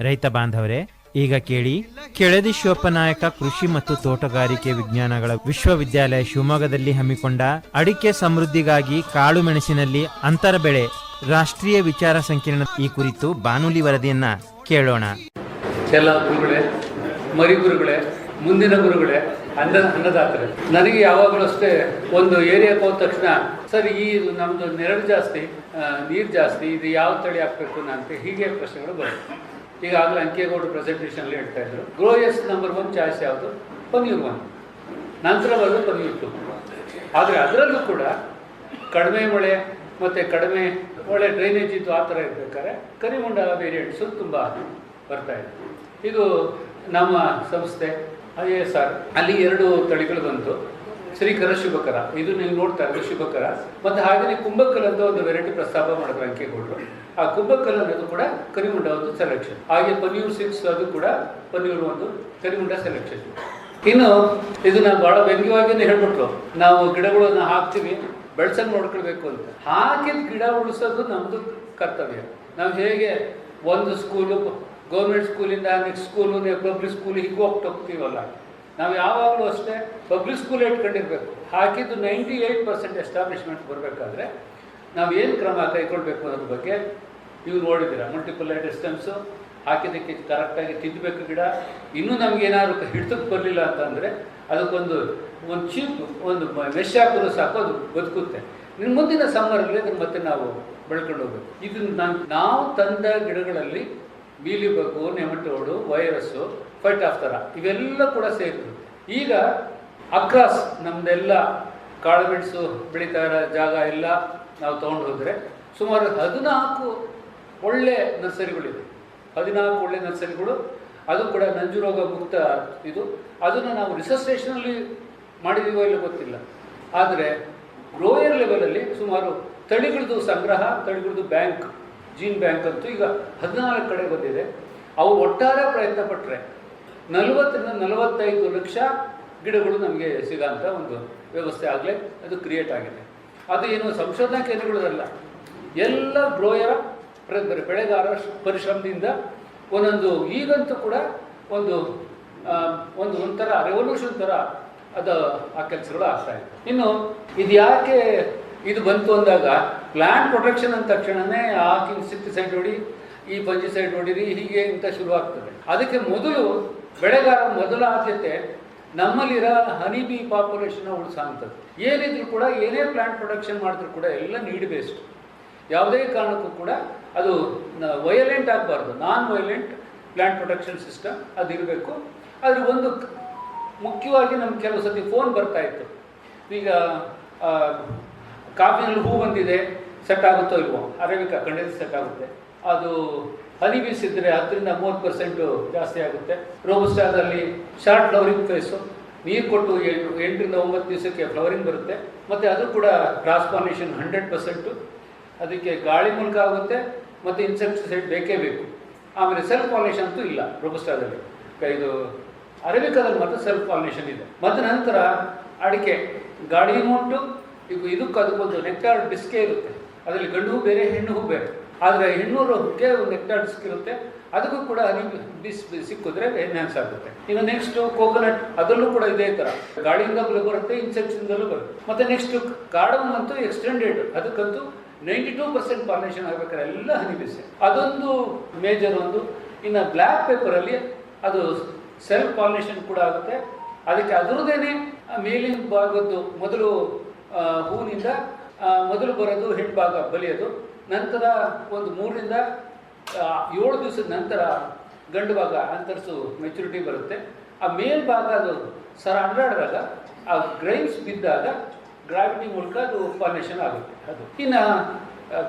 ರೈತ ಬಾಂಧವರೇ, ಈಗ ಕೇಳಿ ಕೆಳದಿ ಶಿವಪ್ಪನಾಯಕ ಕೃಷಿ ಮತ್ತು ತೋಟಗಾರಿಕೆ ವಿಜ್ಞಾನಗಳ ವಿಶ್ವವಿದ್ಯಾಲಯ ಶಿವಮೊಗ್ಗದಲ್ಲಿ ಹಮ್ಮಿಕೊಂಡ ಅಡಿಕೆ ಸಮೃದ್ಧಿಗಾಗಿ ಕಾಳು ಮೆಣಸಿನಲ್ಲಿ ಅಂತರ ಬೆಳೆ ರಾಷ್ಟ್ರೀಯ ವಿಚಾರ ಸಂಕಿರಣ ಈ ಕುರಿತು ಬಾನುಲಿ ವರದಿಯನ್ನ ಕೇಳೋಣ. ಎಲ್ಲ ಗುರುಗಳೇ, ಮರಿ ಗುರುಗಳೇ, ಮುಂದಿನ ಗುರುಗಳೇ, ಅನ್ನದಾತರೆ, ನನಗೆ ಯಾವಾಗಲೂ ಅಷ್ಟೇ ಒಂದು ಏರಿಯಾಕ್ಕೆ ಹೋದ ತಕ್ಷಣ ಸರ್ ಈ ನಮ್ಮದು ನೆರಳು ಜಾಸ್ತಿ, ನೀರು ಜಾಸ್ತಿ, ಇದು ಯಾವ ತಳಿ ಹಾಕಬೇಕು ಅಂತ ಹೀಗೆ ಪ್ರಶ್ನೆಗಳು ಬರುತ್ತೆ. ಈಗಾಗಲೇ ಅಂಕೇಗೌಡರು ಪ್ರೆಸೆಂಟೇಷನಲ್ಲಿ ಹೇಳ್ತಾ ಇದ್ರು, ಗ್ರೋಯರ್ಸ್ ನಂಬರ್ 1 ಚಾಯ್ಸ್ ಯಾವುದು? ಪನ್ನೀರ್ 1, ನಂತರ ಬರೋದು ಪನ್ನೀರ್ 2. ಆದರೆ ಅದರಲ್ಲೂ ಕೂಡ ಕಡಿಮೆ ಮಳೆ ಮತ್ತು ಕಡಿಮೆ ಒಳ್ಳೆ ಡ್ರೈನೇಜ್ ಇತ್ತು ಆ ಥರ ಇರಬೇಕಾದ್ರೆ ಕರಿಮುಂಡ ವೇರಿಯಂಟ್ಸು ತುಂಬ ಬರ್ತಾ ಇದೆ. ಇದು ನಮ್ಮ ಸಂಸ್ಥೆ IASR ಅಲ್ಲಿ 2 ತಳಿಗಳು ಬಂತು, ಶ್ರೀಕರ ಶುಭಕರ, ಇದು ನೀವು ನೋಡ್ತಾ ಇರೋದು ಶುಭಕರ, ಮತ್ತು ಹಾಗೆಯೇ ಕುಂಭಕಲ್ ಅಂತ ಒಂದು ವೆರೈಟಿ ಪ್ರಸ್ತಾಪ ಮಾಡಿದ್ರು ಅಂಕೇಗೌಡರು. ಆ ಕುಂಭಕಲ್ ಅನ್ನೋದು ಕೂಡ ಕರಿಮುಂಡ ಒಂದು ಸೆಲೆಕ್ಷನ್. ಹಾಗೆ ಪನ್ನೀರ್ 6 ಅದು ಕೂಡ ಪನ್ನೀರ್ 1 ಕರಿಮುಂಡ ಸೆಲೆಕ್ಷನ್. ಇನ್ನು ಇದು ನಾನು ಭಾಳ ವ್ಯಂಗ್ಯವಾಗಿಯೇ ಹೇಳ್ಬಿಟ್ರು, ನಾವು ಗಿಡಗಳನ್ನು ಹಾಕ್ತೀವಿ, ಬೆಳೆಸನ್ನು ನೋಡ್ಕೊಳ್ಬೇಕು ಅಂತ. ಹಾಕಿದ ಗಿಡ ಉಳಿಸೋದು ನಮ್ಮದು ಕರ್ತವ್ಯ. ನಾವು ಹೇಗೆ ಒಂದು ಸ್ಕೂಲು, ಗೌರ್ಮೆಂಟ್ ಸ್ಕೂಲಿಂದ ನೆಕ್ಸ್ಟ್ ಸ್ಕೂಲು, ಪಬ್ಲಿಕ್ ಸ್ಕೂಲ್ ಹೀಗೆ ಹೋಗ್ತೀವಲ್ಲ, ನಾವು ಯಾವಾಗಲೂ ಅಷ್ಟೇ ಪಬ್ಲಿಕ್ ಸ್ಕೂಲ್ ಇಟ್ಕೊಂಡಿರ್ಬೇಕು. ಹಾಕಿದ್ದು 98% ಎಸ್ಟಾಬ್ಲಿಷ್ಮೆಂಟ್ ಬರಬೇಕಾದ್ರೆ ನಾವು ಏನು ಕ್ರಮ ಕೈಗೊಳ್ಬೇಕು ಅನ್ನೋದ್ರ ಬಗ್ಗೆ ನೀವು ನೋಡಿದ್ದೀರ. ಮಲ್ಟಿಪಲ್ ಲೈಟ್ ಡಿಸ್ಟೆನ್ಸು ಹಾಕಿದ್ದಕ್ಕೆ ಕರೆಕ್ಟಾಗಿ ತಿದ್ದಬೇಕು ಗಿಡ. ಇನ್ನೂ ನಮಗೇನಾದ್ರು ಹಿಡಿತಕ್ಕೆ ಬರಲಿಲ್ಲ ಅಂತಂದರೆ ಅದಕ್ಕೊಂದು ಚೀಪ್ ಒಂದು ಮೆಶ್ ಹಾಕೋದು ಸಾಕು, ಅದು ಬದುಕುತ್ತೆ. ಇನ್ನು ಮುಂದಿನ ಸಮ್ಮರಲ್ಲಿ ಅದನ್ನು ಮತ್ತೆ ನಾವು ಬೆಳ್ಕೊಂಡು ಹೋಗ್ಬೇಕು. ಇದನ್ನು ನಾವು ತಂದ ಗಿಡಗಳಲ್ಲಿ ಬೀಲಿ ಬಗ್ಗು, ನೆಮಟೋಡು, ವೈರಸ್ಸು, ಫೈಟ್ ಆಫ್ ಥರ ಇವೆಲ್ಲ ಕೂಡ ಸೇರಿದ್ರು. ಈಗ ಅಕ್ರಾಸ್ ನಮ್ಮದೆಲ್ಲ ಕಾಳುಮೆಣಸು ಬೆಳೀತಾ ಇರೋ ಜಾಗ ಎಲ್ಲ ನಾವು ತೊಗೊಂಡು ಹೋದರೆ ಸುಮಾರು 14 ಒಳ್ಳೆ ನರ್ಸರಿಗಳಿದೆ. 14 ಒಳ್ಳೆ ನರ್ಸರಿಗಳು, ಅದು ಕೂಡ ನಂಜುರೋಗ ಮುಕ್ತ. ಇದು ಅದನ್ನು ನಾವು ರಿಸರ್ಚ್ ಸ್ಟೇಷನಲ್ಲಿ ಮಾಡಿದೀವೋ ಇಲ್ಲ ಗೊತ್ತಿಲ್ಲ. ಆದರೆ ಗ್ರೋಯರ್ ಲೆವೆಲಲ್ಲಿ ಸುಮಾರು ತಳಿಗಳದ್ದು ಸಂಗ್ರಹ, ತಳಿಗಳದ್ದು ಬ್ಯಾಂಕ್, ಜೀನ್ ಬ್ಯಾಂಕ್ ಅಂತೂ ಈಗ 14 ಕಡೆ ಬಂದಿದೆ. ಅವು ಒಟ್ಟಾರೆ ಪ್ರಯತ್ನ ಪಟ್ಟರೆ 40ರಿಂದ 45 ಲಕ್ಷ ಗಿಡಗಳು ನಮಗೆ ಸಿಗೋಂಥ ಒಂದು ವ್ಯವಸ್ಥೆ ಆಗಲೇ ಅದು ಕ್ರಿಯೇಟ್ ಆಗಿದೆ. ಅದು ಏನು ಸಂಶೋಧನಾ ಕೇಂದ್ರಗಳಲ್ಲ, ಎಲ್ಲ ಗ್ರೋಯರ ಬೆಳೆಗಾರರ ಪರಿಶ್ರಮದಿಂದ ಒಂದೊಂದು. ಈಗಂತೂ ಕೂಡ ಒಂಥರ ರೆವಲ್ಯೂಷನ್ ಥರ ಅದು ಆ ಕೆಲಸಗಳು ಆಗ್ತಾಯಿದೆ. ಇನ್ನು ಇದು ಯಾಕೆ ಇದು ಬಂತು ಅಂದಾಗ ಪ್ಲ್ಯಾಂಟ್ ಪ್ರೊಟೆಕ್ಷನ್ ಅಂದ ತಕ್ಷಣವೇ ಇನ್ಸೆಕ್ಟಿಸೈಡ್ ಹೊಡಿ, ಈ ಫಂಜಿಸೈಡ್ ಹೊಡಿರಿ, ಹೀಗೆ ಅಂತ ಶುರುವಾಗ್ತದೆ. ಅದಕ್ಕೆ ಮೊದಲು ಬೆಳೆಗಾರರ ಮೊದಲ ಆದ್ಯತೆ ನಮ್ಮಲ್ಲಿರೋ ಹನಿ ಬಿ ಪಾಪ್ಯುಲೇಷನ್ನ ಉಳಿಸೋಂಥದ್ದು. ಏನಿದ್ರು ಕೂಡ, ಏನೇ ಪ್ಲ್ಯಾಂಟ್ ಪ್ರೊಟೆಕ್ಷನ್ ಮಾಡಿದ್ರು ಕೂಡ ಎಲ್ಲ ನೀಡ್ ಬೇಸ್ಡ್. ಯಾವುದೇ ಕಾರಣಕ್ಕೂ ಕೂಡ ಅದು ವಯಲೆಂಟ್ ಆಗಬಾರ್ದು. ನಾನ್ ವಯಲೆಂಟ್ ಪ್ಲ್ಯಾಂಟ್ ಪ್ರೊಟೆಕ್ಷನ್ ಸಿಸ್ಟಮ್ ಅದು ಇರಬೇಕು. ಆದರೆ ಒಂದು ಮುಖ್ಯವಾಗಿ ನಮ್ಗೆ ಕೆಲವು ಸತಿ ಫೋನ್ ಬರ್ತಾಯಿತ್ತು, ಈಗ ಕಾಫಿನಲ್ಲಿ ಹೂ ಬಂದಿದೆ, ಸೆಟ್ ಆಗುತ್ತೋ ಇಲ್ವೋ, ಅರೇಬಿಕಾ ಖಂಡಿತ ಸೆಟ್ ಆಗುತ್ತೆ. ಅದು ಹನಿ ಬೀಸಿದ್ರೆ 10ರಿಂದ 30% ಜಾಸ್ತಿ ಆಗುತ್ತೆ. ರೋಬಸ್ಟಾದಲ್ಲಿ ಶಾರ್ಟ್ ಫ್ಲವರಿಂಗ್ ಫೇಸು, ನೀರು ಕೊಟ್ಟು 8ರಿಂದ 9 ದಿವಸಕ್ಕೆ ಫ್ಲವರಿಂಗ್ ಬರುತ್ತೆ. ಮತ್ತು ಅದು ಕೂಡ ಕ್ರಾಸ್ ಪಾಲಿನೇಷನ್ 100%. ಅದಕ್ಕೆ ಗಾಳಿ ಮೂಲಕ ಆಗುತ್ತೆ ಮತ್ತು ಇನ್ಸೆಕ್ಟಿಸೈಡ್ ಬೇಕೇ ಬೇಕು. ಆಮೇಲೆ ಸೆಲ್ಫ್ ಪಾಲಿನೇಷನ್ ಅಂತೂ ಇಲ್ಲ ರೋಬಸ್ಟಾದಲ್ಲಿ. ಇದು ಅರೇಬಿಕಾದಲ್ಲಿ ಮಾತ್ರ ಸೆಲ್ಫ್ ಪಾಲಿನೇಷನ್ ಇದೆ. ಮತ್ತು ನಂತರ ಅಡಿಕೆ ಗಾಳಿ ಉಂಟು. ಈಗ ಇದಕ್ಕೆ ಅದಕ್ಕೊಂದು ನೆಕ್ಟಾರ್ ಡಿಸ್ಕೇ ಇರುತ್ತೆ, ಅದರಲ್ಲಿ ಗಂಡು ಹೂ ಬೇರೆ, ಹೆಣ್ಣು ಹೂ ಬೇರೆ. ಆದರೆ ಹೆಣ್ಣೂರಿಗೆ ಒಂದು ನೆಕ್ಟಾರ್ ಡಿಸ್ಕ್ ಇರುತ್ತೆ, ಅದಕ್ಕೂ ಕೂಡ ಹನಿ ಸಿಕ್ಕಿದ್ರೆ ಎನ್ಹಾನ್ಸ್ ಆಗುತ್ತೆ. ಇನ್ನು ನೆಕ್ಸ್ಟು ಕೋಕೋನಟ್, ಅದರಲ್ಲೂ ಕೂಡ ಇದೇ ಥರ ಗಾಳಿಯಿಂದಲೂ ಬರುತ್ತೆ, ಇನ್ಸೆಕ್ಟ್ಸಿಂದಲೂ ಬರುತ್ತೆ. ಮತ್ತು ನೆಕ್ಸ್ಟು ಕಾರ್ಡಮ್ ಅಂತೂ ಎಕ್ಸ್ಟೆಂಡೆಡ್, ಅದಕ್ಕಂತೂ 92% ಪಾಲಿನೇಷನ್ ಆಗಬೇಕಾದ್ರೆ ಎಲ್ಲ ಹನಿ ಬಿಸಿ, ಅದೊಂದು ಮೇಜರ್ ಒಂದು. ಇನ್ನು ಬ್ಲ್ಯಾಕ್ ಪೇಪರಲ್ಲಿ ಅದು ಸೆಲ್ಫ್ ಪಾಲಿನೇಷನ್ ಕೂಡ ಆಗುತ್ತೆ. ಅದಕ್ಕೆ ಅದರದ್ದೇನೆ ಮೇಲಿನ ಭಾಗದ್ದು ಮೊದಲು ಹೂವಿನಿಂದ ಮೊದಲು ಬರೋದು ಹೆಣ್ಣು ಭಾಗ ಬಲಿಯೋದು, ನಂತರ ಒಂದು 3ರಿಂದ 7 ದಿವಸದ ನಂತರ ಗಂಡು ಭಾಗ ಅಂತರ್ಸು ಮೆಚುರಿಟಿ ಬರುತ್ತೆ. ಆ ಮೇಲ್ಭಾಗ ಅದು ಅಡ್ಡಾಡಿದಾಗ ಆ ಗ್ರೈನ್ಸ್ ಬಿದ್ದಾಗ ಗ್ರಾವಿಟಿ ಮೂಲಕ ಅದು ಪಾಲಿನೇಷನ್ ಆಗುತ್ತೆ. ಅದು ಇನ್ನು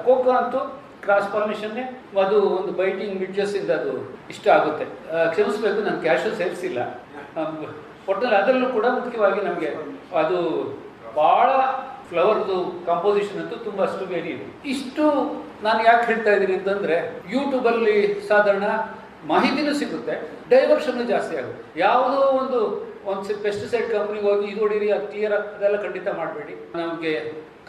ಕೋಕೋ ಅಂತೂ ಕ್ರಾಸ್ ಪಾಲಿನೇಷನ್ನೇ, ಅದು ಒಂದು ಬೈಟಿಂಗ್ ಮಿಡ್ಜಸ್ಸಿಂದ ಅದು ಇಷ್ಟ ಆಗುತ್ತೆ. ಕ್ಷಮಿಸಬೇಕು, ನಾನು ಕ್ಯಾಶು ಸೇರಿಸಿಲ್ಲ. ಒಟ್ಟಲ್ಲಿ ಅದರಲ್ಲೂ ಕೂಡ ಮುಖ್ಯವಾಗಿ ನಮಗೆ ಅದು ಭಾಳ ಫ್ಲವರ್ದು ಕಾಂಪೋಸಿಷನ್ ಅಂತೂ ತುಂಬ ಅಷ್ಟು ವೇರಿ ಇದೆ. ಇಷ್ಟು ನಾನು ಯಾಕೆ ಹೇಳ್ತಾ ಇದ್ದೀನಿ ಅಂತಂದರೆ, ಯೂಟ್ಯೂಬಲ್ಲಿ ಸಾಧಾರಣ ಮಾಹಿತಿನೂ ಸಿಗುತ್ತೆ, ಡೈವರ್ಷನ್ನು ಜಾಸ್ತಿ ಆಗುತ್ತೆ. ಯಾವುದೋ ಒಂದು ಪೆಸ್ಟಿಸೈಡ್ ಕಂಪ್ನಿಗೆ ಹೋಗಿ ಇದು ಹೊಡೀರಿ, ಅದು ಕ್ಲಿಯರ್, ಅದೆಲ್ಲ ಖಂಡಿತ ಮಾಡಬೇಡಿ. ನಮಗೆ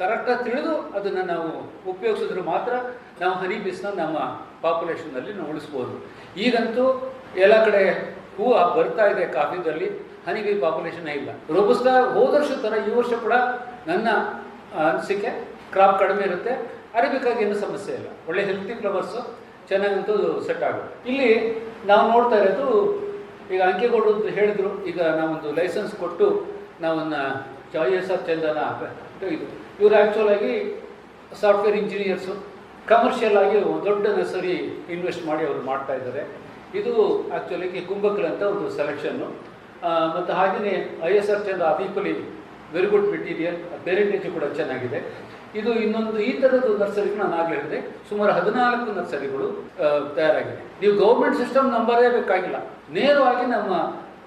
ಕರೆಕ್ಟಾಗಿ ತಿಳಿದು ಅದನ್ನು ನಾವು ಉಪಯೋಗಿಸಿದ್ರೆ ಮಾತ್ರ ನಾವು ಹನಿ ಬೀಸ್ನ ನಮ್ಮ ಪಾಪ್ಯುಲೇಷನ್ನಲ್ಲಿ ನಾವು ಉಳಿಸ್ಬೋದು. ಈಗಂತೂ ಎಲ್ಲ ಕಡೆ ಹೂವು ಬರ್ತಾ ಇದೆ ಕಾಫಿದಲ್ಲಿ, ಹನಿಬಿ ಪಾಪ್ಯುಲೇಷನ್ ಇಲ್ಲ. ರೋಬಸ್ಟಾ ಹೋದ ವರ್ಷ ಥರ ಈ ವರ್ಷ ಕೂಡ ನನ್ನ ಅನಿಸಿಕೆ ಕ್ರಾಪ್ ಕಡಿಮೆ ಇರುತ್ತೆ. ಅರೇಬಿಕಾಗಿ ಏನೂ ಸಮಸ್ಯೆ ಇಲ್ಲ, ಒಳ್ಳೆ ಹೆಲ್ತಿ ಫ್ಲವರ್ಸು ಚೆನ್ನಾಗಂತೂ ಸೆಟ್ ಆಗುತ್ತೆ. ಇಲ್ಲಿ ನಾವು ನೋಡ್ತಾ ಇರೋದು, ಈಗ ಅಂಕೇಗೌಡರು ಹೇಳಿದ್ರು, ಈಗ ನಾವೊಂದು ಲೈಸೆನ್ಸ್ ಕೊಟ್ಟು ನಾವನ್ನ ISR ಚಂದನ ಇದು ಇವರು ಆ್ಯಕ್ಚುಲ್ ಆಗಿ ಸಾಫ್ಟ್ವೇರ್ ಇಂಜಿನಿಯರ್ಸು, ಕಮರ್ಷಿಯಲ್ ಆಗಿ ಒಂದು ದೊಡ್ಡ ನರ್ಸರಿ ಇನ್ವೆಸ್ಟ್ ಮಾಡಿ ಅವರು ಮಾಡ್ತಾ ಇದ್ದಾರೆ. ಇದು ಆ್ಯಕ್ಚುಲಾಗಿ ಕುಂಬಕಲ್ ಅಂತ ಒಂದು ಸೆಲೆಕ್ಷನ್ನು. ಮತ್ತು ಹಾಗೆಯೇ ISR ಚಂದ ಈಕ್ವಲಿ ವೆರಿ ಗುಡ್ ಮೆಟೀರಿಯಲ್, ಪೇರೆಂಟೇಜು ಕೂಡ ಚೆನ್ನಾಗಿದೆ. ಇದು ಇನ್ನೊಂದು ಈ ಥರದ್ದು ನರ್ಸರಿಗಳು ನಾನು ಆಗಲೇ ಹೇಳಿದೆ, ಸುಮಾರು 14 ನರ್ಸರಿಗಳು ತಯಾರಾಗಿದೆ. ನೀವು ಗೌರ್ಮೆಂಟ್ ಸಿಸ್ಟಮ್ ನಂಬರೇ ಬೇಕಾಗಿಲ್ಲ, ನೇರವಾಗಿ ನಮ್ಮ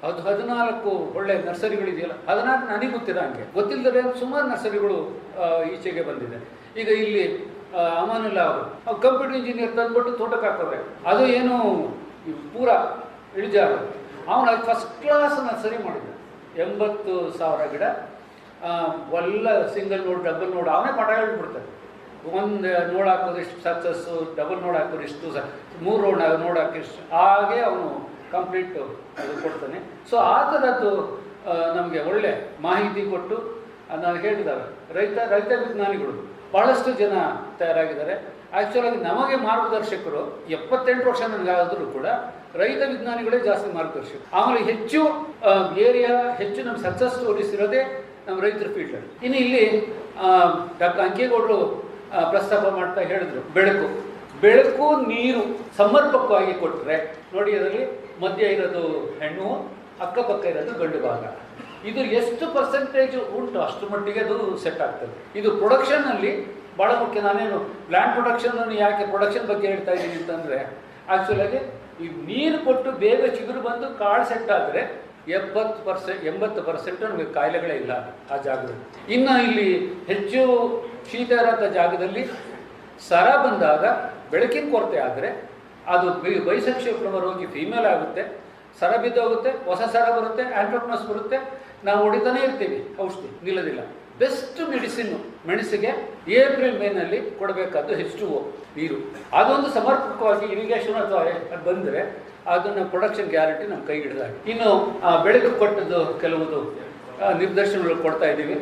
14 ಒಳ್ಳೆ ನರ್ಸರಿಗಳಿದೆಯಲ್ಲ, 14 ನನಗೆ ಗೊತ್ತಿರೋ ಹಂಗೆ, ಗೊತ್ತಿಲ್ಲದೆ ಸುಮಾರು ನರ್ಸರಿಗಳು ಈಚೆಗೆ ಬಂದಿದೆ. ಈಗ ಇಲ್ಲಿ ಅಮಾನುಲ್ಲಾ ಅವರು ಕಂಪ್ಯೂಟರ್ ಇಂಜಿನಿಯರ್ ತಂದ್ಬಿಟ್ಟು ತೋಟಕ್ಕೆ ಹಾಕೋರೆ, ಅದು ಏನು ಪೂರಾ ಇಳಿಜಾರು. ಅವನು ಫಸ್ಟ್ ಕ್ಲಾಸ್ ನರ್ಸರಿ ಮಾಡಿದ, 80,000 ಗಿಡ, ಎಲ್ಲ ಸಿಂಗಲ್ ನೋಡ್ ಡಬಲ್ ನೋಡ್ ಅವನೇ ಪಾಠ ಹೇಳ್ಬಿಡ್ತಾರೆ. ಒಂದು ನೋಡ್ ಹಾಕೋದು ಇಷ್ಟು ಸಕ್ಸಸ್ಸು, ಡಬಲ್ ನೋಡ್ ಹಾಕೋದು ಇಷ್ಟು, 3 ರೌಂಡ್ ನೋಡ್ ಹಾಕಿಷ್ಟು, ಹಾಗೆ ಅವನು ಕಂಪ್ಲೀಟ್ ಅದು ಕೊಡ್ತಾನೆ. ಸೊ ಆ ಥರದ್ದು ನಮಗೆ ಒಳ್ಳೆ ಮಾಹಿತಿ ಕೊಟ್ಟು ನಾನು ಹೇಳಿದ್ದಾರೆ. ರೈತ ವಿಜ್ಞಾನಿಗಳು ಭಾಳಷ್ಟು ಜನ ತಯಾರಾಗಿದ್ದಾರೆ. ಆ್ಯಕ್ಚುಲಾಗಿ ನಮಗೆ ಮಾರ್ಗದರ್ಶಕರು 78 ವರ್ಷ ನನಗಾದರೂ ಕೂಡ ರೈತ ವಿಜ್ಞಾನಿಗಳೇ ಜಾಸ್ತಿ ಮಾರ್ಗದರ್ಶಕರು. ಆಮೇಲೆ ಹೆಚ್ಚು ಏರಿಯಾ, ಹೆಚ್ಚು ನಮ್ಮ ಸಕ್ಸಸ್ ಸ್ಟೋರೀಸ್ ಇರೋದೇ ನಮ್ಮ ರೈತರ ಫೀಲ್ಡಲ್ಲಿ. ಇನ್ನು ಇಲ್ಲಿ ಡಾಕ್ಟರ್ ಅಂಕೇಗೌಡರು ಪ್ರಸ್ತಾಪ ಮಾಡ್ತಾ ಹೇಳಿದ್ರು, ಬೆಳಕು ನೀರು ಸಮರ್ಪಕವಾಗಿ ಕೊಟ್ಟರೆ ನೋಡಿ, ಅದರಲ್ಲಿ ಮಧ್ಯ ಇರೋದು ಹೆಣ್ಣು, ಅಕ್ಕಪಕ್ಕ ಇರೋದು ಗಂಡು ಭಾಗ, ಇದು ಎಷ್ಟು ಪರ್ಸೆಂಟೇಜ್ ಉಂಟು ಅಷ್ಟು ಮಟ್ಟಿಗೆ ಅದು ಸೆಟ್ ಆಗ್ತದೆ. ಇದು ಪ್ರೊಡಕ್ಷನ್ನಲ್ಲಿ ಭಾಳ ಮುಖ್ಯ. ನಾನೇನು ಪ್ಲಾಂಟ್ ಪ್ರೊಡಕ್ಷನ್ ಯಾಕೆ ಪ್ರೊಡಕ್ಷನ್ ಬಗ್ಗೆ ಹೇಳ್ತಾ ಇದ್ದೀನಿ ಅಂತಂದರೆ, ಆ್ಯಕ್ಚುಲಾಗಿ ಈ ನೀರು ಕೊಟ್ಟು ಬೇಗ ಚಿಗುರು ಬಂದು ಕಾಳು ಸೆಟ್ ಆದರೆ 80% ನಮಗೆ ಕಾಯಿಲೆಗಳೇ ಇಲ್ಲ ಆ ಜಾಗದಲ್ಲಿ. ಇನ್ನು ಇಲ್ಲಿ ಹೆಚ್ಚು ಶೀತ ಇರೋಂಥ ಜಾಗದಲ್ಲಿ ಸರ ಬಂದಾಗ ಬೆಳಕಿನ ಕೊರತೆ ಆದರೆ ಅದು ಬೈಸೆಕ್ಷುವಲ್ ಫ್ಲವರ್ ಹೋಗಿ ಫೀಮೇಲ್ ಆಗುತ್ತೆ, ಸರ ಬಿದ್ದೋಗುತ್ತೆ, ಹೊಸ ಸರ ಬರುತ್ತೆ, ಆಂಟ್ರೋಕ್ನೋಸ್ ಬರುತ್ತೆ, ನಾವು ಹೊಡಿತಾನೆ ಇರ್ತೀವಿ, ಔಷಧಿ ನಿಲ್ಲೋದಿಲ್ಲ. ಬೆಸ್ಟ್ ಮೆಡಿಸಿನ್ನು ಮೆಣಸಿಗೆ ಏಪ್ರಿಲ್ ಮೇನಲ್ಲಿ ಕೊಡಬೇಕಾದ್ದು H2O ನೀರು. ಅದೊಂದು ಸಮರ್ಪಕವಾಗಿ ಇರಿಗೇಷನ್ ಅಥವಾ ಅದು ಬಂದರೆ ಅದನ್ನು ಪ್ರೊಡಕ್ಷನ್ ಗ್ಯಾರಂಟಿ ನಮ್ಮ ಕೈ ಹಿಡಿದಾಗ. ಇನ್ನು ಬೆಳಕು ಕೊಟ್ಟದ್ದು ಕೆಲವುದು ನಿರ್ದೇಶನಗಳು ಕೊಡ್ತಾ ಇದ್ದೀವಿ.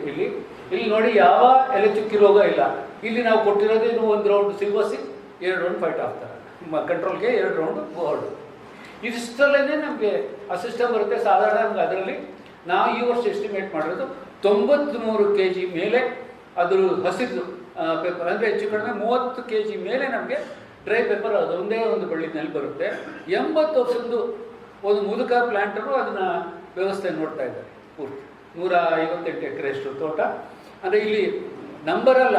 ಇಲ್ಲಿ ನೋಡಿ, ಯಾವ ಎಲೆ ಚುಕ್ಕಿ ರೋಗ ಇಲ್ಲ. ಇಲ್ಲಿ ನಾವು ಕೊಟ್ಟಿರೋದು ಇನ್ನು 1 ರೌಂಡ್ ಸಿಗೋಸಿ 2 ರೌಂಡ್ ಫೈಟ್ ಆಗ್ತಾರೆ, ಕಂಟ್ರೋಲ್ಗೆ 2 ರೌಂಡ್ ಗೋಲ್ಡ್. ಇದಿಷ್ಟರಲ್ಲೇ ನಮಗೆ ಆ ಸಿಸ್ಟಮ್ ಬರುತ್ತೆ. ಸಾಧಾರಣ ಅದರಲ್ಲಿ ನಾವು ಈ ವರ್ಷ ಎಸ್ಟಿಮೇಟ್ ಮಾಡಿರೋದು 93 kg ಮೇಲೆ ಅದ್ರ ಹಸಿರು ಪೇಪರ್, ಅಂದರೆ ಹೆಚ್ಚು ಕಡಿಮೆ 30 kg ಮೇಲೆ ನಮಗೆ ಡ್ರೈ ಪೇಪರ್ ಅದೊಂದೇ ಒಂದು ಬಳ್ಳಿನಲ್ಲಿ ಬರುತ್ತೆ. 80 ವರ್ಷದ್ದು ಒಂದು ಮುದುಕ ಪ್ಲಾಂಟರು ಅದನ್ನು ವ್ಯವಸ್ಥೆ ನೋಡ್ತಾ ಇದ್ದಾರೆ. ಪೂರ್ತಿ 158 ಎಕರೆಷ್ಟು ತೋಟ. ಅಂದರೆ ಇಲ್ಲಿ ನಂಬರ್ ಅಲ್ಲ,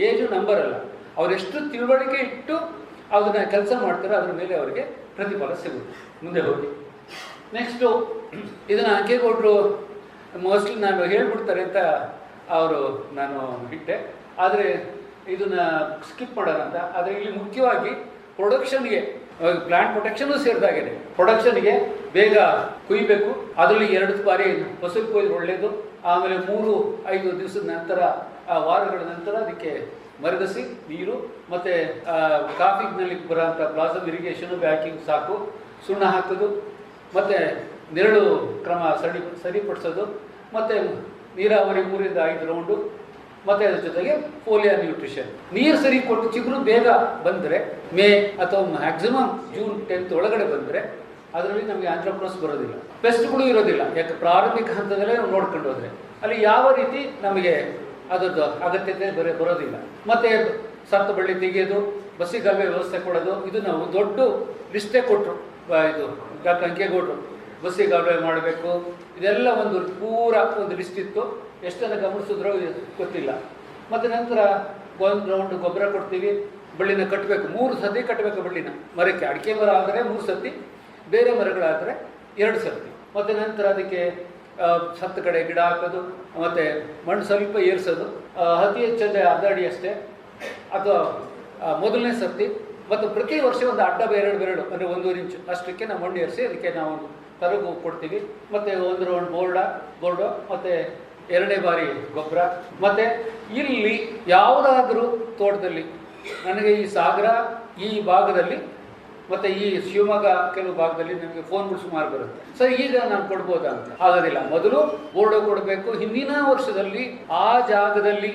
ಏಜು ನಂಬರ್ ಅಲ್ಲ, ಅವರೆಷ್ಟು ತಿಳುವಳಿಕೆ ಇಟ್ಟು ಅದನ್ನು ಕೆಲಸ ಮಾಡ್ತಾರೆ, ಅದ್ರ ಮೇಲೆ ಅವರಿಗೆ ಪ್ರತಿಫಲ ಸಿಗುತ್ತೆ ಮುಂದೆ ಹೋಗಿ. ನೆಕ್ಸ್ಟು ಇದನ್ನು ಅಂಕೇಗೌಡರು ಮೋಸ್ಟ್ಲಿ ನಾನು ಹೇಳ್ಬಿಡ್ತಾರೆ ಅಂತ ನಾನು ಬಿಟ್ಟೆ, ಆದರೆ ಇದನ್ನು ಸ್ಕಿಪ್ ಮಾಡೋಣ ಅಂತ. ಆದರೆ ಇಲ್ಲಿ ಮುಖ್ಯವಾಗಿ ಪ್ರೊಡಕ್ಷನ್ಗೆ, ಪ್ಲಾಂಟ್ ಪ್ರೊಟೆಕ್ಷನು ಸೇರಿದಾಗಿದೆ. ಪ್ರೊಡಕ್ಷನ್ಗೆ ಬೇಗ ಕುಯ್ಬೇಕು, ಅದರಲ್ಲಿ 2 ಬಾರಿ ಫಸಲು ಕೊಯ್ದು ಒಳ್ಳೆಯದು. ಆಮೇಲೆ 3-5 ದಿವಸದ ನಂತರ, ವಾರಗಳ ನಂತರ ಅದಕ್ಕೆ ಮರಗಸಿ ನೀರು ಮತ್ತು ಕಾಫಿನಲ್ಲಿ ಬರೋಂಥ ಬ್ಲಾಸಮ್ ಇರಿಗೇಷನು, ಬ್ಯಾಕಿಂಗ್ ಸಾಕು, ಸುಣ್ಣ ಹಾಕೋದು, ಮತ್ತು ನೆರಳು ಕ್ರಮ ಸರಿಪಡಿಸೋದು, ಮತ್ತು ನೀರಾವರಿ 3-5 ರೌಂಡು, ಮತ್ತು ಅದ್ರ ಜೊತೆಗೆ ಫೋಲಿಯರ್ ನ್ಯೂಟ್ರಿಷನ್. ನೀರು ಸರಿ ಕೊಟ್ಟು ಚಿಗುರು ಬೇಗ ಬಂದರೆ, ಮೇ ಅಥವಾ ಮ್ಯಾಕ್ಸಿಮಮ್ ಜೂನ್ 10th ಒಳಗಡೆ ಬಂದರೆ ಅದರಲ್ಲಿ ನಮಗೆ ಆಂಟ್ರಪ್ರೋಸ್ ಬರೋದಿಲ್ಲ, ಪೆಸ್ಟ್ಗಳು ಇರೋದಿಲ್ಲ. ಯಾಕೆ ಪ್ರಾರಂಭಿಕ ಹಂತದಲ್ಲೇ ನಾವು ನೋಡ್ಕೊಂಡು ಹೋದರೆ ಅಲ್ಲಿ ಯಾವ ರೀತಿ ನಮಗೆ ಅದರದ್ದು ಅಗತ್ಯತೆ ಬರೋದಿಲ್ಲ. ಮತ್ತು ಸತ್ತ ಬಳ್ಳಿ ತೆಗೆಯೋದು, ಬಸ್ಸಿಗಾಲುವೆ ವ್ಯವಸ್ಥೆ ಕೊಡೋದು, ಇದು ನಾವು ದೊಡ್ಡ ಲಿಸ್ಟೇ ಕೊಟ್ಟರು. ಇದು ಡಾಕ್ಟರ್ ಅಂಕೇಗೌಡರು ಬಸ್ಸಿಗಾಲುವೆ ಮಾಡಬೇಕು, ಇದೆಲ್ಲ ಒಂದು ಒಂದು ಲಿಸ್ಟ್ ಇತ್ತು. ಎಷ್ಟನ್ನು ಗಮನಿಸಿದ್ರೋ ಗೊತ್ತಿಲ್ಲ. ಮತ್ತು ನಂತರ 1 ರೌಂಡ್ ಗೊಬ್ಬರ ಕೊಡ್ತೀವಿ, ಬಳ್ಳಿನ ಕಟ್ಟಬೇಕು, 3 ಸತಿ ಕಟ್ಟಬೇಕು ಬಳ್ಳಿನ. ಮರಕ್ಕೆ ಅಡಿಕೆ ಮರ ಆದರೆ 3 ಸತಿ, ಬೇರೆ ಮರಗಳಾದರೆ 2 ಸತಿ. ಮತ್ತು ನಂತರ ಅದಕ್ಕೆ ಸತ್ತ ಕಡೆ ಗಿಡ ಹಾಕೋದು, ಮತ್ತು ಮಣ್ಣು ಸ್ವಲ್ಪ ಏರಿಸೋದು. ಅತಿ ಹೆಚ್ಚಂದರೆ 1/2 ಅಡಿ ಅಷ್ಟೇ, ಅಥವಾ ಮೊದಲನೇ ಸರ್ತಿ. ಮತ್ತು ಪ್ರತಿ ವರ್ಷ ಒಂದು ಅಡ್ಡ ಬೇರೆರಡು ಅಂದರೆ 1.5 ಇಂಚು ಅಷ್ಟಕ್ಕೆ ನಾವು ಮಣ್ಣು ಏರಿಸಿ ಅದಕ್ಕೆ ನಾವು ತರಗು ಕೊಡ್ತೀವಿ. ಮತ್ತು 1 ರೌಂಡ್ ಬೋರ್ಡು, ಮತ್ತು 2ನೇ ಬಾರಿ ಗೊಬ್ಬರ. ಮತ್ತು ಇಲ್ಲಿ ಯಾವುದಾದ್ರೂ ತೋಟದಲ್ಲಿ, ನನಗೆ ಈ ಸಾಗರ ಈ ಭಾಗದಲ್ಲಿ ಮತ್ತೆ ಈ ಶಿವಮೊಗ್ಗ ಕೆಲವು ಭಾಗದಲ್ಲಿ ನಿಮಗೆ ಫೋನ್ಗಳು ಸುಮಾರು ಬರುತ್ತೆ. ಸರ್ ಈಗ ನಾನು ಕೊಡ್ಬೋದಾ ಅಂತ, ಆಗೋದಿಲ್ಲ. ಮೊದಲು ಬೋರ್ಡ್ ಕೊಡಬೇಕು. ಹಿಂದಿನ ವರ್ಷದಲ್ಲಿ ಆ ಜಾಗದಲ್ಲಿ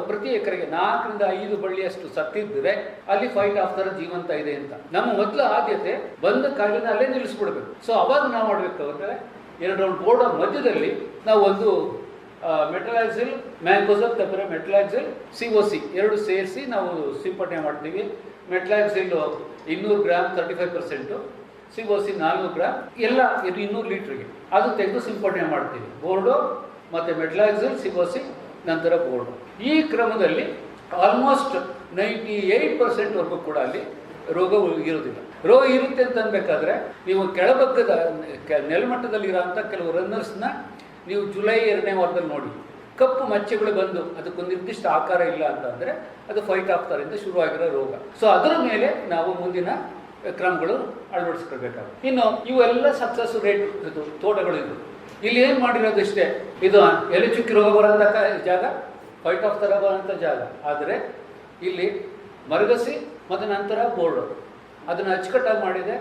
ಪ್ರತಿ ಎಕರೆಗೆ 4 ರಿಂದ 5 ಬಳ್ಳಿಯಷ್ಟು ಸತ್ತಿದ್ರೆ ಅಲ್ಲಿ ಫೈಟ್ ಆಫ್ಟರ್ ಜೀವಂತ ಇದೆ ಅಂತ. ನಮ್ಮ ಮೊದಲು ಆದ್ಯತೆ ಬಂದ ಕಾಯಿಲೆನ ಅಲ್ಲೇ ನಿಲ್ಲಿಸ್ಬಿಡ್ಬೇಕು. ಸೊ ಅವಾಗ ನಾವು ಮಾಡ್ಬೇಕಾಗುತ್ತೆ 2 ರೌಂಡ್ ಬೋರ್ಡ್ ಮಧ್ಯದಲ್ಲಿ ನಾವು ಒಂದು ಮೆಟಲಾಕ್ಸಿಲ್, ಮ್ಯಾಂಕೋಸಲ್, ತಪ್ಪರೆ ಮೆಟಲಾಕ್ಸಿಲ್, COC 2 ಸೇರಿಸಿ ನಾವು ಸಿಂಪಡಣೆ ಮಾಡ್ತೀವಿ. ಮೆಟಲಾಕ್ಸಿಲ್ 200 ಗ್ರಾಮ್ 35%, COC 400 ಗ್ರಾಮ್, ಎಲ್ಲ 200 ಲೀಟ್ರಿಗೆ ಅದು ತೆಗೆದು ಸಿಂಪಡಣೆ ಮಾಡ್ತೀವಿ. ಬೋರ್ಡು ಮತ್ತು ಮೆಟಲಾಕ್ಸಿಲ್, COC, ನಂತರ ಬೋರ್ಡು. ಈ ಕ್ರಮದಲ್ಲಿ ಆಲ್ಮೋಸ್ಟ್ 98% ಕೂಡ ಅಲ್ಲಿ ರೋಗ ಇರೋದಿಲ್ಲ. ರೋಗ ಇರುತ್ತೆ ಅಂತ ಅನ್ಬೇಕಾದ್ರೆ ನೀವು ಕೆಳಭಾಗದ ನೆಲಮಟ್ಟದಲ್ಲಿ ಇರೋಂಥ ಕೆಲವು ರನ್ನರ್ಸ್ನ ನೀವು ಜುಲೈ 2ನೇ ವಾರದಲ್ಲಿ ನೋಡಿ, ಕಪ್ಪು ಮಚ್ಚೆಗಳು ಬಂದು ಅದಕ್ಕೊಂದು ನಿರ್ದಿಷ್ಟ ಆಕಾರ ಇಲ್ಲ ಅಂತಂದರೆ ಅದು ಫೈಟ್ ಆಫ್ಟರಿಂದ ಶುರುವಾಗಿರೋ ರೋಗ. ಸೊ ಅದರ ಮೇಲೆ ನಾವು ಮುಂದಿನ ಕ್ರಮಗಳು ಅಳವಡಿಸ್ಕೊಳ್ಬೇಕಾಗುತ್ತೆ. ಇನ್ನು ಇವೆಲ್ಲ ಸಕ್ಸಸ್ ರೇಟ್ ಇದು ತೋಟಗಳು. ಇದು ಇಲ್ಲಿ ಏನು ಮಾಡಿರೋದು ಇಷ್ಟೇ, ಇದು ಎಲೆ ಚುಕ್ಕಿ ರೋಗ ಬರೋಂಥ ಜಾಗ, ಫೈಟ್ ಆಫ್ ಥರ ಬರೋಂಥ ಜಾಗ. ಆದರೆ ಇಲ್ಲಿ ಮರಗಸಿ ಮತ್ತು ನಂತರ ಬೋರ್ಡು ಅದನ್ನು ಅಚ್ಚುಕಟ್ಟಾಗಿ ಮಾಡಿದೆ.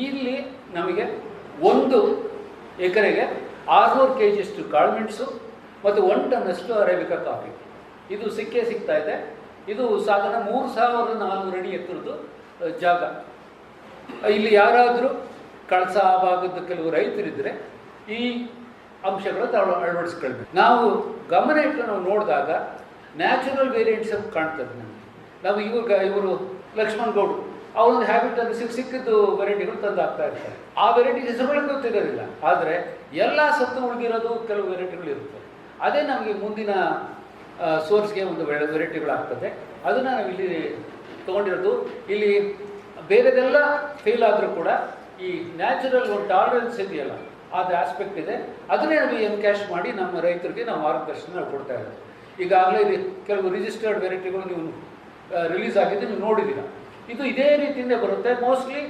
ಇಲ್ಲಿ ನಮಗೆ 1 ಎಕರೆಗೆ 600 kg ಕಾಳುಮೆಣಸು ಮತ್ತು 1 ಟನ್ನಷ್ಟು ಅರೇಬಿಕಾ ಕಾಫಿ ಇದು ಸಿಗ್ತಾ ಇದೆ. ಇದು ಸಾಧಾರಣ 3400 ಅಡಿ ಎತ್ತರದ್ದು ಜಾಗ. ಇಲ್ಲಿ ಯಾರಾದರೂ ಕಳಸ ಭಾಗದ ಕೆಲವು ರೈತರಿದ್ದರೆ ಈ ಅಂಶಗಳು ಅಳವಡಿಸ್ಕೊಳ್ಬೇಕು. ನಾವು ಗಮನ ಇಟ್ಟು ನಾವು ನೋಡಿದಾಗ ನ್ಯಾಚುರಲ್ ವೇರಿಯಂಟ್ಸ್ ಕಾಣ್ತದೆ ನಮಗೆ. ನಾವು ಇವರು ಲಕ್ಷ್ಮಣ್ ಗೌಡ್ರು ಅವರೊಂದು ಹ್ಯಾಬಿಟಲ್ಲಿ ಸಿಕ್ಕಿದ್ದು ವೆರೈಟಿಗಳು ತಂದು ಹಾಕ್ತಾ ಇರ್ತಾರೆ. ಆ ವೆರೈಟಿ ಹೆಸರುಗಳು ಗೊತ್ತಿರೋದಿಲ್ಲ, ಆದರೆ ಎಲ್ಲ ಸತ್ತು ಉಳಿದಿರೋದು ಕೆಲವು ವೆರೈಟಿಗಳು ಇರ್ತವೆ. ಅದೇ ನಮಗೆ ಮುಂದಿನ ಸೋರ್ಸ್ಗೆ ಒಂದು ವೆರೈಟಿಗಳಾಗ್ತದೆ. ಅದನ್ನು ನಾವು ಇಲ್ಲಿ ತೊಗೊಂಡಿರೋದು. ಇಲ್ಲಿ ಬೇರೆದೆಲ್ಲ ಫೇಲ್ ಆದರೂ ಕೂಡ ಈ ನ್ಯಾಚುರಲ್ ಒಂದು ಟಾಲರೆನ್ಸ್ ಇದೆಯಲ್ಲ, ಅದು ಆಸ್ಪೆಕ್ಟ್ ಇದೆ. ಅದನ್ನೇ ನಾವು ಎನ್ಕ್ಯಾಶ್ ಮಾಡಿ ನಮ್ಮ ರೈತರಿಗೆ ನಾವು ಮಾರ್ಗದರ್ಶನ ಕೊಡ್ತಾ ಇರೋದು. ಈಗಾಗಲೇ ಕೆಲವು ರಿಜಿಸ್ಟರ್ಡ್ ವೆರೈಟಿಗಳು ನೀವು ರಿಲೀಸ್ ಆಗಿದ್ದು ನೀವು ನೋಡಿದ್ದೀರ. ಇದು ಇದೇ ರೀತಿಯಿಂದ ಬರುತ್ತೆ. ಮೋಸ್ಟ್ಲಿ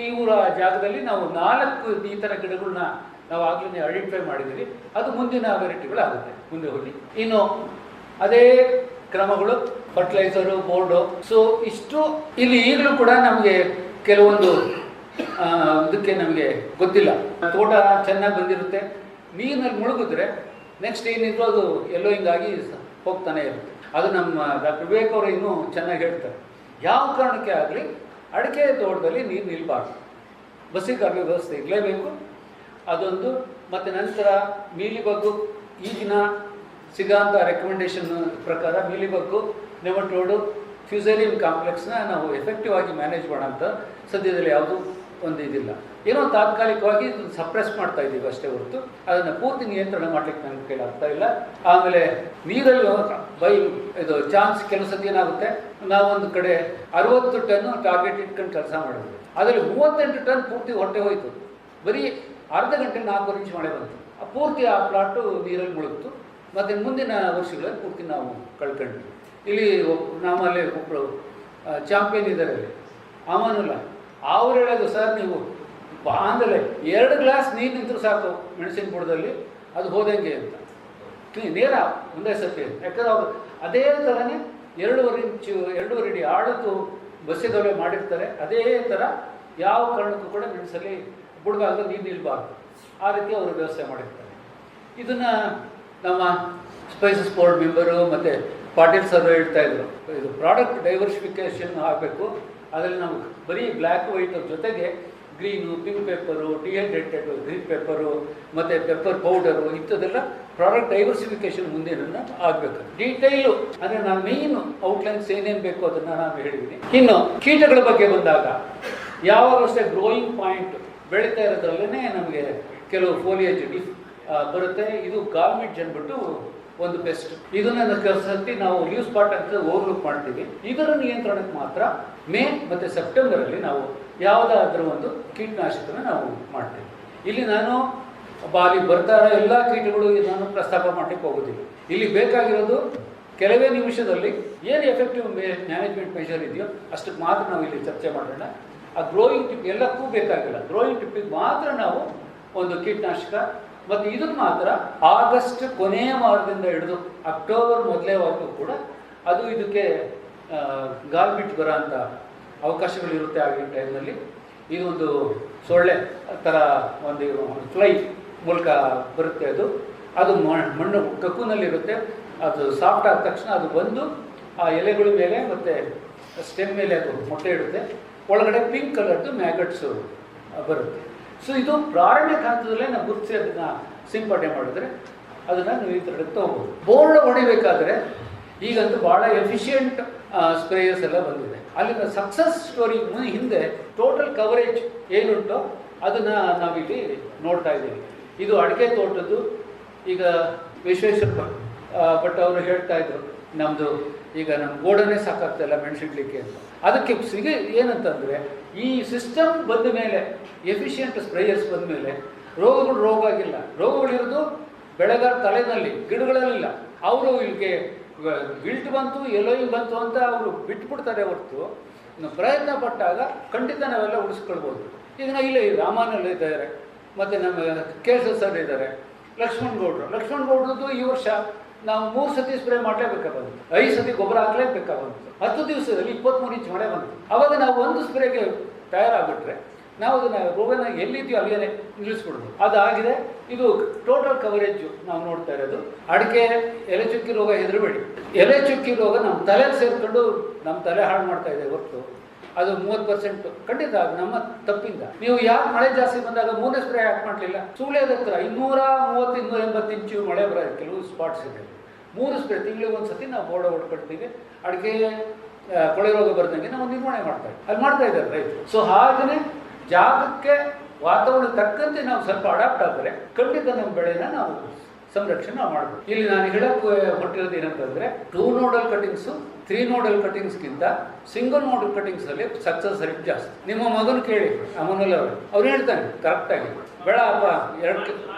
ಇವರ ಜಾಗದಲ್ಲಿ ನಾವು 4 ಈ ಥರ ಗಿಡಗಳನ್ನ ನಾವು ಆಗಲೇ ಐಡೆಂಟಿಫೈ ಮಾಡಿದ್ದೀವಿ. ಅದು ಮುಂದಿನ ವೆರೈಟಿಗಳಾಗುತ್ತೆ ಮುಂದೆ ಹೋಗಿ. ಇನ್ನು ಅದೇ ಕ್ರಮಗಳು ಫರ್ಟಿಲೈಸರು, ಬೋರ್ಡು. ಸೊ ಇಷ್ಟು ಇಲ್ಲಿ ಈಗಲೂ ಕೂಡ ನಮಗೆ ಕೆಲವೊಂದು ಇದಕ್ಕೆ ನಮಗೆ ಗೊತ್ತಿಲ್ಲ. ತೋಟ ಚೆನ್ನಾಗಿ ಬಂದಿರುತ್ತೆ, ನೀರಿನಲ್ಲಿ ಮುಳುಗಿದ್ರೆ ನೆಕ್ಸ್ಟ್ ಏನಿದ್ರು ಅದು ಎಲ್ಲೋ ಹಿಂಗಾಗಿ ಹೋಗ್ತಾನೆ ಇರುತ್ತೆ. ಅದು ನಮ್ಮ ಡಾಕ್ಟರ್ ವಿವೇಕ್ ಅವರು ಇನ್ನೂ ಚೆನ್ನಾಗಿ ಹೇಳ್ತಾರೆ. ಯಾವ ಕಾರಣಕ್ಕೆ ಆಗಲಿ ಅಡಿಕೆ ತೋಟದಲ್ಲಿ ನೀರು ನಿಲ್ಲಬಾರ್ದು, ಬಸ್ಸಿಗಾಗಿ ವ್ಯವಸ್ಥೆ ಇರಲೇಬೇಕು. ಅದೊಂದು. ಮತ್ತು ನಂತರ ಮೀಲಿಬಗ್ಗು ಈಗಿನ ಸಿಗೋಂಥ ರೆಕಮೆಂಡೇಶನ್ ಪ್ರಕಾರ ಮೀಲಿಬಗ್ಗು, ನೆಮಟೋಡು, ಫ್ಯೂಸೇರಿಯಂ ಕಾಂಪ್ಲೆಕ್ಸ್ನ ನಾವು ಎಫೆಕ್ಟಿವ್ ಆಗಿ ಮ್ಯಾನೇಜ್ ಮಾಡೋಂಥ ಸದ್ಯದಲ್ಲಿ ಯಾವುದೂ ಒಂದು ಇದಿಲ್ಲ. ಏನೋ ತಾತ್ಕಾಲಿಕವಾಗಿ ಇದನ್ನು ಸಪ್ರೆಸ್ ಮಾಡ್ತಾ ಇದ್ದೀವಿ ಅಷ್ಟೇ ಹೊರತು ಅದನ್ನು ಪೂರ್ತಿ ನಿಯಂತ್ರಣ ಮಾಡಲಿಕ್ಕೆ ನನಗೆ ಕೈಲಿ ಆಗ್ತಾ ಇಲ್ಲ. ಆಮೇಲೆ ನೀರಲ್ಲಿ ಇದು ಚಾನ್ಸ್ ಕೆಲವು ಸತಿ ಏನಾಗುತ್ತೆ, ನಾವೊಂದು ಕಡೆ 60 ಟನ್ ಟಾರ್ಗೆಟ್ ಇಟ್ಕೊಂಡು ಕೆಲಸ ಮಾಡಿದ್ವಿ. ಅದರಲ್ಲಿ 38 ಟನ್ ಪೂರ್ತಿ ಹೊಟ್ಟೆ ಹೋಯಿತು. ಬರೀ ಅರ್ಧ ಗಂಟೆ 4 ಇಂಚ್ ಮಳೆ ಬಂತು. ಪೂರ್ತಿ ಆ ಪ್ಲಾಟು ನೀರಲ್ಲಿ ಮುಳುಗಿತು. ಮತ್ತು ಮುಂದಿನ ವರ್ಷಗಳಲ್ಲಿ ಪೂರ್ತಿ ನಾವು ಕಳ್ಕೊಂಡ್ವಿ. ಇಲ್ಲಿ ನಮ್ಮಲ್ಲಿ ಒಬ್ಬರು ಚಾಂಪಿಯನ್ ಇದ್ದಾರೆ ಅಲ್ಲಿ, ಅಮಾನುಲ್ಲ. ಅವ್ರು ಹೇಳೋದು, ಸರ್ ನೀವು ಆಂದಲೇ 2 ಗ್ಲಾಸ್ ನೀರು ನಿಂತರೂ ಸಾಕು ಮೆಣಸಿನ ಬುಡದಲ್ಲಿ ಅದು ಹೋದಂಗೆ ಅಂತ. ನೇರ ಒಂದೇ ಸತಿ. ಯಾಕಂದ್ರೆ ಅವರು ಅದೇ ಥರನೇ 2.5 ಅಡಿ ಆಳದ್ದು ಬಸ್ಸಿದವರೆ ಮಾಡಿರ್ತಾರೆ. ಅದೇ ಥರ ಯಾವ ಕಾರಣಕ್ಕೂ ಕೂಡ ಮೆಣಸಲ್ಲಿ ಬುಡಭಾಗದಲ್ಲಿ ನೀರು ನಿಲ್ಬಾರ್ದು, ಆ ರೀತಿ ಅವರು ವ್ಯವಸ್ಥೆ ಮಾಡಿರ್ತಾರೆ. ಇದನ್ನು ನಮ್ಮ ಸ್ಪೈಸಸ್ ಬೋರ್ಡ್ ಮೆಂಬರು ಮತ್ತು ಪಾಟೀಲ್ ಸರ್ ಹೇಳ್ತಾ ಇದ್ರು, ಇದು ಪ್ರಾಡಕ್ಟ್ ಡೈವರ್ಸಿಫಿಕೇಷನ್ ಆಗಬೇಕು. ಅದರಲ್ಲಿ ನಮಗೆ ಬರೀ ಬ್ಲ್ಯಾಕ್ ವೈಟ್ ಜೊತೆಗೆ green, pink pepper, dehydrated green pepper ಮತ್ತು ಪೆಪ್ಪರ್ ಪೌಡರು ಇಂಥದ್ದೆಲ್ಲ ಪ್ರಾಡಕ್ಟ್ ಡೈವರ್ಸಿಫಿಕೇಷನ್ ಮುಂದಿನ ಆಗಬೇಕು. ಡೀಟೈಲು ಅಂದರೆ ನಾನು ಮೇಯ್ನು ಔಟ್ಲೈನ್ಸ್ ಏನೇನು ಬೇಕು ಅದನ್ನು ನಾನು ಹೇಳಿದ್ದೀನಿ. ಇನ್ನು ಕೀಟಗಳ ಬಗ್ಗೆ ಬಂದಾಗ ಯಾವಾಗಲೂ ಅಷ್ಟೇ ಗ್ರೋಯಿಂಗ್ ಪಾಯಿಂಟ್ ಬೆಳೀತಾ ಇರೋದ್ರಲ್ಲೇ ನಮಗೆ ಕೆಲವು ಫೋಲಿಯೇಜ್ ಬರುತ್ತೆ. ಇದು ಗಾರ್ಮೆಂಟ್ ಅಂದ್ಬಿಟ್ಟು ಒಂದು ಪೆಸ್ಟ್. ಇದನ್ನು ಸತಿ ನಾವು ಲೀವ್ ಸ್ಪಾಟ್ ಅಂತ ಓವರ್ಲುಕ್ ಮಾಡ್ತೀವಿ. ಇದರ ನಿಯಂತ್ರಣಕ್ಕೆ ಮಾತ್ರ ಮೇ ಮತ್ತು ಸೆಪ್ಟೆಂಬರಲ್ಲಿ ನಾವು ಯಾವುದಾದ್ರೂ ಒಂದು ಕೀಟನಾಶಕನ ನಾವು ಮಾಡ್ತೀವಿ. ಇಲ್ಲಿ ನಾನು ಬಾಲಿ ಬರ್ತಾ ಇರೋ ಎಲ್ಲ ಕೀಟಗಳು ನಾನು ಪ್ರಸ್ತಾಪ ಮಾಡಲಿಕ್ಕೆ ಹೋಗೋದಿಲ್ಲ. ಇಲ್ಲಿ ಬೇಕಾಗಿರೋದು ಕೆಲವೇ ನಿಮಿಷದಲ್ಲಿ ಏನು ಎಫೆಕ್ಟಿವ್ ಮ್ಯಾನೇಜ್ಮೆಂಟ್ ಮೆಷರ್ ಇದೆಯೋ ಅಷ್ಟಕ್ಕೆ ಮಾತ್ರ ನಾವು ಇಲ್ಲಿ ಚರ್ಚೆ ಮಾಡೋಣ. ಆ ಗ್ರೋಯಿಂಗ್ ಟಿಪ್ ಎಲ್ಲಕ್ಕೂ ಬೇಕಾಗಿಲ್ಲ. ಗ್ರೋಯಿಂಗ್ ಟಿಪ್ಪಿಗೆ ಮಾತ್ರ ನಾವು ಒಂದು ಕೀಟನಾಶಕ, ಮತ್ತು ಇದನ್ನು ಮಾತ್ರ ಆಗಸ್ಟ್ ಕೊನೆಯ ವಾರದಿಂದ ಹಿಡಿದು ಅಕ್ಟೋಬರ್ ಮೊದಲೇ ವಾರಕ್ಕೂ ಕೂಡ ಅದು ಇದಕ್ಕೆ ಗಾಲ್ಬಿಟ್ ಬರೋ ಅಂಥ ಅವಕಾಶಗಳಿರುತ್ತೆ ಆಗಿನ ಟೈಮ್ನಲ್ಲಿ. ಇದು ಒಂದು ಸೊಳ್ಳೆ ಥರ ಒಂದು ಫ್ಲೈ ಮೂಲಕ ಬರುತ್ತೆ. ಅದು ಮಣ್ಣು ಕಕ್ಕುನಲ್ಲಿರುತ್ತೆ. ಅದು ಸಾಫ್ಟ್ ಆದ ತಕ್ಷಣ ಅದು ಬಂದು ಆ ಎಲೆಗಳ ಮೇಲೆ ಮತ್ತು ಸ್ಟೆಮ್ ಮೇಲೆ ಅದು ಮೊಟ್ಟೆ ಇಡುತ್ತೆ. ಒಳಗಡೆ ಪಿಂಕ್ ಕಲರ್ದು ಮ್ಯಾಗಟ್ಸು ಬರುತ್ತೆ. ಸೊ ಇದು ಪ್ರಾರಂಭಿಕ ಹಂತದಲ್ಲೇ ನಾವು ಗುರುತಿಸಿ ಅದನ್ನು ಸಿಂಪಡಣೆ ಮಾಡಿದ್ರೆ ಅದನ್ನು ನೀವು ಈ ಥರ ತೊಗೋಬೋದು. ಬೋರ್ಡ್ ಹೊಡಿಬೇಕಾದ್ರೆ ಈಗಂತೂ ಭಾಳ ಎಫಿಷಿಯೆಂಟ್ ಸ್ಪ್ರೇಯರ್ಸ್ ಎಲ್ಲ ಬಂದಿದೆ. ಅಲ್ಲಿನ ಸಕ್ಸಸ್ ಸ್ಟೋರಿ ಹಿಂದೆ ಟೋಟಲ್ ಕವರೇಜ್ ಏನುಂಟೋ ಅದನ್ನು ನಾವಿಲ್ಲಿ ನೋಡ್ತಾ ಇದ್ದೀವಿ. ಇದು ಅಡಿಕೆ ತೋಟದ್ದು. ಈಗ ವಿಶ್ವೇಶ್ವರ ಭಟ್ ಅವರು ಹೇಳ್ತಾ ಇದ್ರು, ನಮ್ಮದು ಈಗ ನಮ್ಮ ಗೋಡನೇ ಸಾಕಾಗ್ತಾಯಿಲ್ಲ ಮೆಣಸಿಡ್ಲಿಕ್ಕೆ ಅಂತ. ಅದಕ್ಕೆ ಏನಂತಂದರೆ ಈ ಸಿಸ್ಟಮ್ ಬಂದ ಮೇಲೆ, ಎಫಿಷಿಯೆಂಟ್ ಸ್ಪ್ರೇಯರ್ಸ್ ಬಂದ ಮೇಲೆ ರೋಗ ಆಗಿಲ್ಲ. ರೋಗಗಳಿರೋದು ಬೆಳೆಗಾರ ತಲೆನಲ್ಲಿ, ಗಿಡಗಳಲ್ಲಿಲ್ಲ. ಅವರು ಇಲ್ಲಿಗೆ ಗಿಲ್ಟ್ ಬಂತು, ಎಲೋಯಿ ಬಂತು ಅಂತ ಅವರು ಬಿಟ್ಬಿಡ್ತಾರೆ ಹೊರತು ಪ್ರಯತ್ನ ಪಟ್ಟಾಗ ಖಂಡಿತ ನಾವೆಲ್ಲ ಉಳಿಸ್ಕೊಳ್ಬೋದು. ಈಗ ಇಲ್ಲಿ ರಾಮಾನಲ್ಲಿ ಇದ್ದಾರೆ, ಮತ್ತು ನಮ್ಮ ಕೇಶವ ಸರ್ ಇದ್ದಾರೆ, ಲಕ್ಷ್ಮಣ್ ಗೌಡ್ರದ್ದು ಈ ವರ್ಷ ನಾವು 3 ಸತಿ ಸ್ಪ್ರೇ ಮಾಡಲೇಬೇಕಾಗುತ್ತೆ, 5 ಸತಿ ಗೊಬ್ಬರ ಹಾಕಲೇಬೇಕಾಗುತ್ತೆ. 10 ದಿವಸದಲ್ಲಿ 23 ಇಂಚ್ ಮಳೆ ಬಂತು. ಅವಾಗ ನಾವು ಒಂದು ಸ್ಪ್ರೇಗೆ ತಯಾರಾಗ್ಬಿಟ್ರೆ ನಾವು ಅದನ್ನು ರೋಗನ ಎಲ್ಲಿದೆಯೋ ಅಲ್ಲಿಯೇ ನಿಲ್ಲಿಸ್ಬಿಡ್ಬೋದು. ಅದಾಗಿದೆ. ಇದು ಟೋಟಲ್ ಕವರೇಜು ನಾವು ನೋಡ್ತಾ ಇರೋದು. ಅಡಿಕೆ ಎಲೆ ಚುಕ್ಕಿ ರೋಗ ಹೆದರಬೇಡಿ. ಎಲೆ ಚುಕ್ಕಿ ರೋಗ ನಮ್ಮ ತಲೆಯಲ್ಲಿ ಸೇರಿಕೊಂಡು ನಮ್ಮ ತಲೆ ಹಾಳು ಮಾಡ್ತಾ ಇದೆ ಹೊರತು ಅದು 30% ಖಂಡಿತ ನಮ್ಮ ತಪ್ಪಿಂದ. ನೀವು ಯಾಕೆ ಮಳೆ ಜಾಸ್ತಿ ಬಂದಾಗ 3ನೇ ಸ್ಪ್ರೇ ಯಾಕೆ ಮಾಡಲಿಲ್ಲ? ಸೂಳ್ಯದ ಹತ್ರ 230-280 ಇಂಚು ಮಳೆ ಬರೋದು ಕೆಲವು ಸ್ಪಾಟ್ಸ್ ಇದೆ. 3 ಸ್ಪ್ರೇ ತಿಂಗಳಿಗೆ ಒಂದು ಸತಿ ನಾವು ಬೋರ್ಡ್ ಹೊಡ್ಕೊಳ್ತೀವಿ. ಅಡಿಕೆ ಕೊಳೆ ರೋಗ ಬರ್ದಂಗೆ ನಾವು ನಿರ್ವಹಣೆ ಅಲ್ಲಿ ಮಾಡ್ತಾ ಇದ್ದಾರೆ ರೈತರು. ಸೊ ಹಾಗೆಯೇ ಜಾಗಕ್ಕೆ ವಾತಾವರಣ ತಕ್ಕಂತೆ ನಾವು ಸ್ವಲ್ಪ ಅಡಾಪ್ಟ್ ಆದರೆ ಖಂಡಿತ ನಮ್ಮ ಬೆಳೆನ ನಾವು ಸಂರಕ್ಷಣೆ ಮಾಡಬೇಕು. ಇಲ್ಲಿ ನಾನು ಹೇಳಕ್ಕೆ ಹೊಟ್ಟಿರೋದು ಏನಂತಂದರೆ 2 ನೋಡಲ್ ಕಟಿಂಗ್ಸು 3 ನೋಡಲ್ ಕಟಿಂಗ್ಸ್ಗಿಂತ ಸಿಂಗಲ್ ನೋಡಲ್ ಕಟಿಂಗ್ಸಲ್ಲಿ ಸಕ್ಸಸ್ ರೇಟ್ ಜಾಸ್ತಿ. ನಿಮ್ಮ ಮಗನ ಕೇಳಿ ಅಮನುಲ್ ಅವ್ರು ಹೇಳ್ತಾನೆ ಕರೆಕ್ಟಾಗಿ, ಬೇಡ ಅಪ್ಪ 2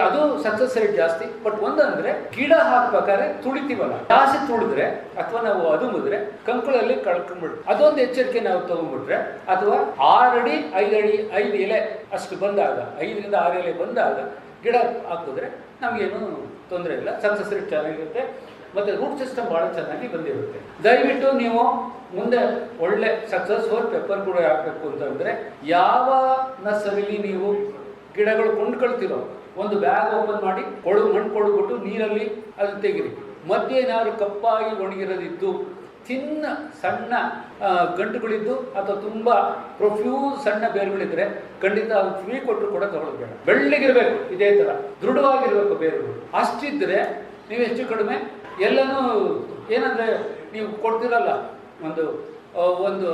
ಅದು ಸಕ್ಸಸ್ ರೇಟ್ ಜಾಸ್ತಿ. ಬಟ್ ಒಂದಂದ್ರೆ ಗಿಡ ಹಾಕ್ಬೇಕಾದ್ರೆ ತುಳಿತೀವಲ್ಲ, ಜಾಸ್ತಿ ತುಳಿದ್ರೆ ಅಥವಾ ನಾವು ಅದುಮಿದ್ರೆ ಕಂಕುಳಲ್ಲಿ ಕಳ್ಕೊಂಡ್ಬಿಡ್ತೀವಿ. ಅದೊಂದು ಎಚ್ಚರಿಕೆ ನಾವು ತಗೊಂಡ್ಬಿಟ್ರೆ, ಅಥವಾ 6 ಅಡಿ 5 ಅಡಿ 5 ಎಲೆ ಅಷ್ಟು ಬಂದಾಗ, 5ರಿಂದ 6 ಎಲೆ ಬಂದಾಗ ಗಿಡ ಹಾಕಿದ್ರೆ ನಮಗೇನು ತೊಂದರೆ ಇಲ್ಲ, ಸಕ್ಸಸ್ ರೇಟ್ ಚೆನ್ನಾಗಿರುತ್ತೆ. ಮತ್ತು ರೂಟ್ ಸಿಸ್ಟಮ್ ಭಾಳ ಚೆನ್ನಾಗಿ ಬಂದಿರುತ್ತೆ. ದಯವಿಟ್ಟು ನೀವು ಮುಂದೆ ಒಳ್ಳೆ ಸಕ್ಸಸ್ಫುಲ್ ಪೆಪ್ಪರ್ ಕೂಡ ಹಾಕಬೇಕು ಅಂತಂದರೆ, ಯಾವ ನರ್ಸರಿಲಿ ನೀವು ಗಿಡಗಳು ಕೊಂಡ್ಕೊಳ್ತಿರೋ ಒಂದು ಬ್ಯಾಗ್ ಓಪನ್ ಮಾಡಿ ಮಣ್ಣು ಕೊಡ್ಬಿಟ್ಟು ನೀರಲ್ಲಿ ಅದನ್ನು ತೆಗಿರಿ. ಮಧ್ಯೆ ಏನಾದ್ರು ಕಪ್ಪಾಗಿ ಒಣಗಿರೋದಿದ್ದು, ಸಣ್ಣ ಗಂಟುಗಳಿದ್ದು ಅಥವಾ ತುಂಬ ಪ್ರೊಫ್ಯೂಸ್ ಸಣ್ಣ ಬೇರುಗಳಿದ್ರೆ ಖಂಡಿತ ಅದು ಫ್ರೀ ಕೊಟ್ಟರು ಕೂಡ ತಗೊಳ್ಬೇಡ. ಬೆಳ್ಳಗಿರಬೇಕು, ಇದೇ ಥರ ದೃಢವಾಗಿರಬೇಕು ಬೇರುಗಳು. ಅಷ್ಟಿದ್ರೆ ನೀವು ಹೆಚ್ಚು ಕಡಿಮೆ ಎಲ್ಲನೂ ಏನಂದರೆ ನೀವು ಕೊಡ್ತಿರಲ್ಲ, ಒಂದು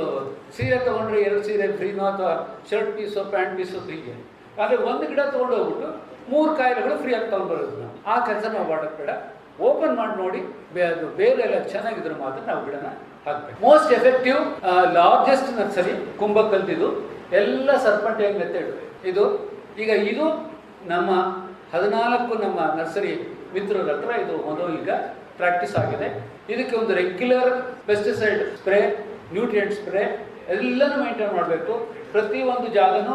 ಸೀರೆ ತೊಗೊಂಡ್ರೆ 2 ಸೀರೆ ಫ್ರೀನೋ ಅಥವಾ ಶರ್ಟ್ ಪೀಸೋ ಪ್ಯಾಂಟ್ ಪೀಸೋ ಫ್ರೀಗೆ. ಆದರೆ ಒಂದು ಗಿಡ ತೊಗೊಂಡು ಹೋಗ್ಬಿಟ್ಟು 3 ಕಾಯಿಲೆಗಳು ಫ್ರೀ ಆಗಿ ತೊಗೊಂಡ್ಬರೋದು. ನಾವು ಆ ಕೆಲಸ ನಾವು ಮಾಡೋಕ್ಕೆ ಬೇಡ. ಓಪನ್ ಮಾಡಿ ನೋಡಿ, ಅದು ಬೇರೆ ಎಲ್ಲ ಚೆನ್ನಾಗಿದ್ರೆ ಮಾತ್ರ ನಾವು ಗಿಡನ ಹಾಕ್ಬೇಕು. ಮೋಸ್ಟ್ ಎಫೆಕ್ಟಿವ್ ಲಾರ್ಜೆಸ್ಟ್ ನರ್ಸರಿ ಕುಂಭಕಲ್ದಿದು ಎಲ್ಲ ಸರ್ಪಂಟೇಜ್ ಮೆಥಡ್ ಇದು. ಇದು ನಮ್ಮ 14 ನಮ್ಮ ನರ್ಸರಿ ಮಿತ್ರರ ಹತ್ರ ಇದು ಈಗ ಪ್ರಾಕ್ಟೀಸ್ ಆಗಿದೆ. ಇದಕ್ಕೆ ಒಂದು regular pesticide spray, nutrient spray ಎಲ್ಲನೂ ಮೇಂಟೈನ್ ಮಾಡಬೇಕು. ಪ್ರತಿಯೊಂದು ಜಾಗನೂ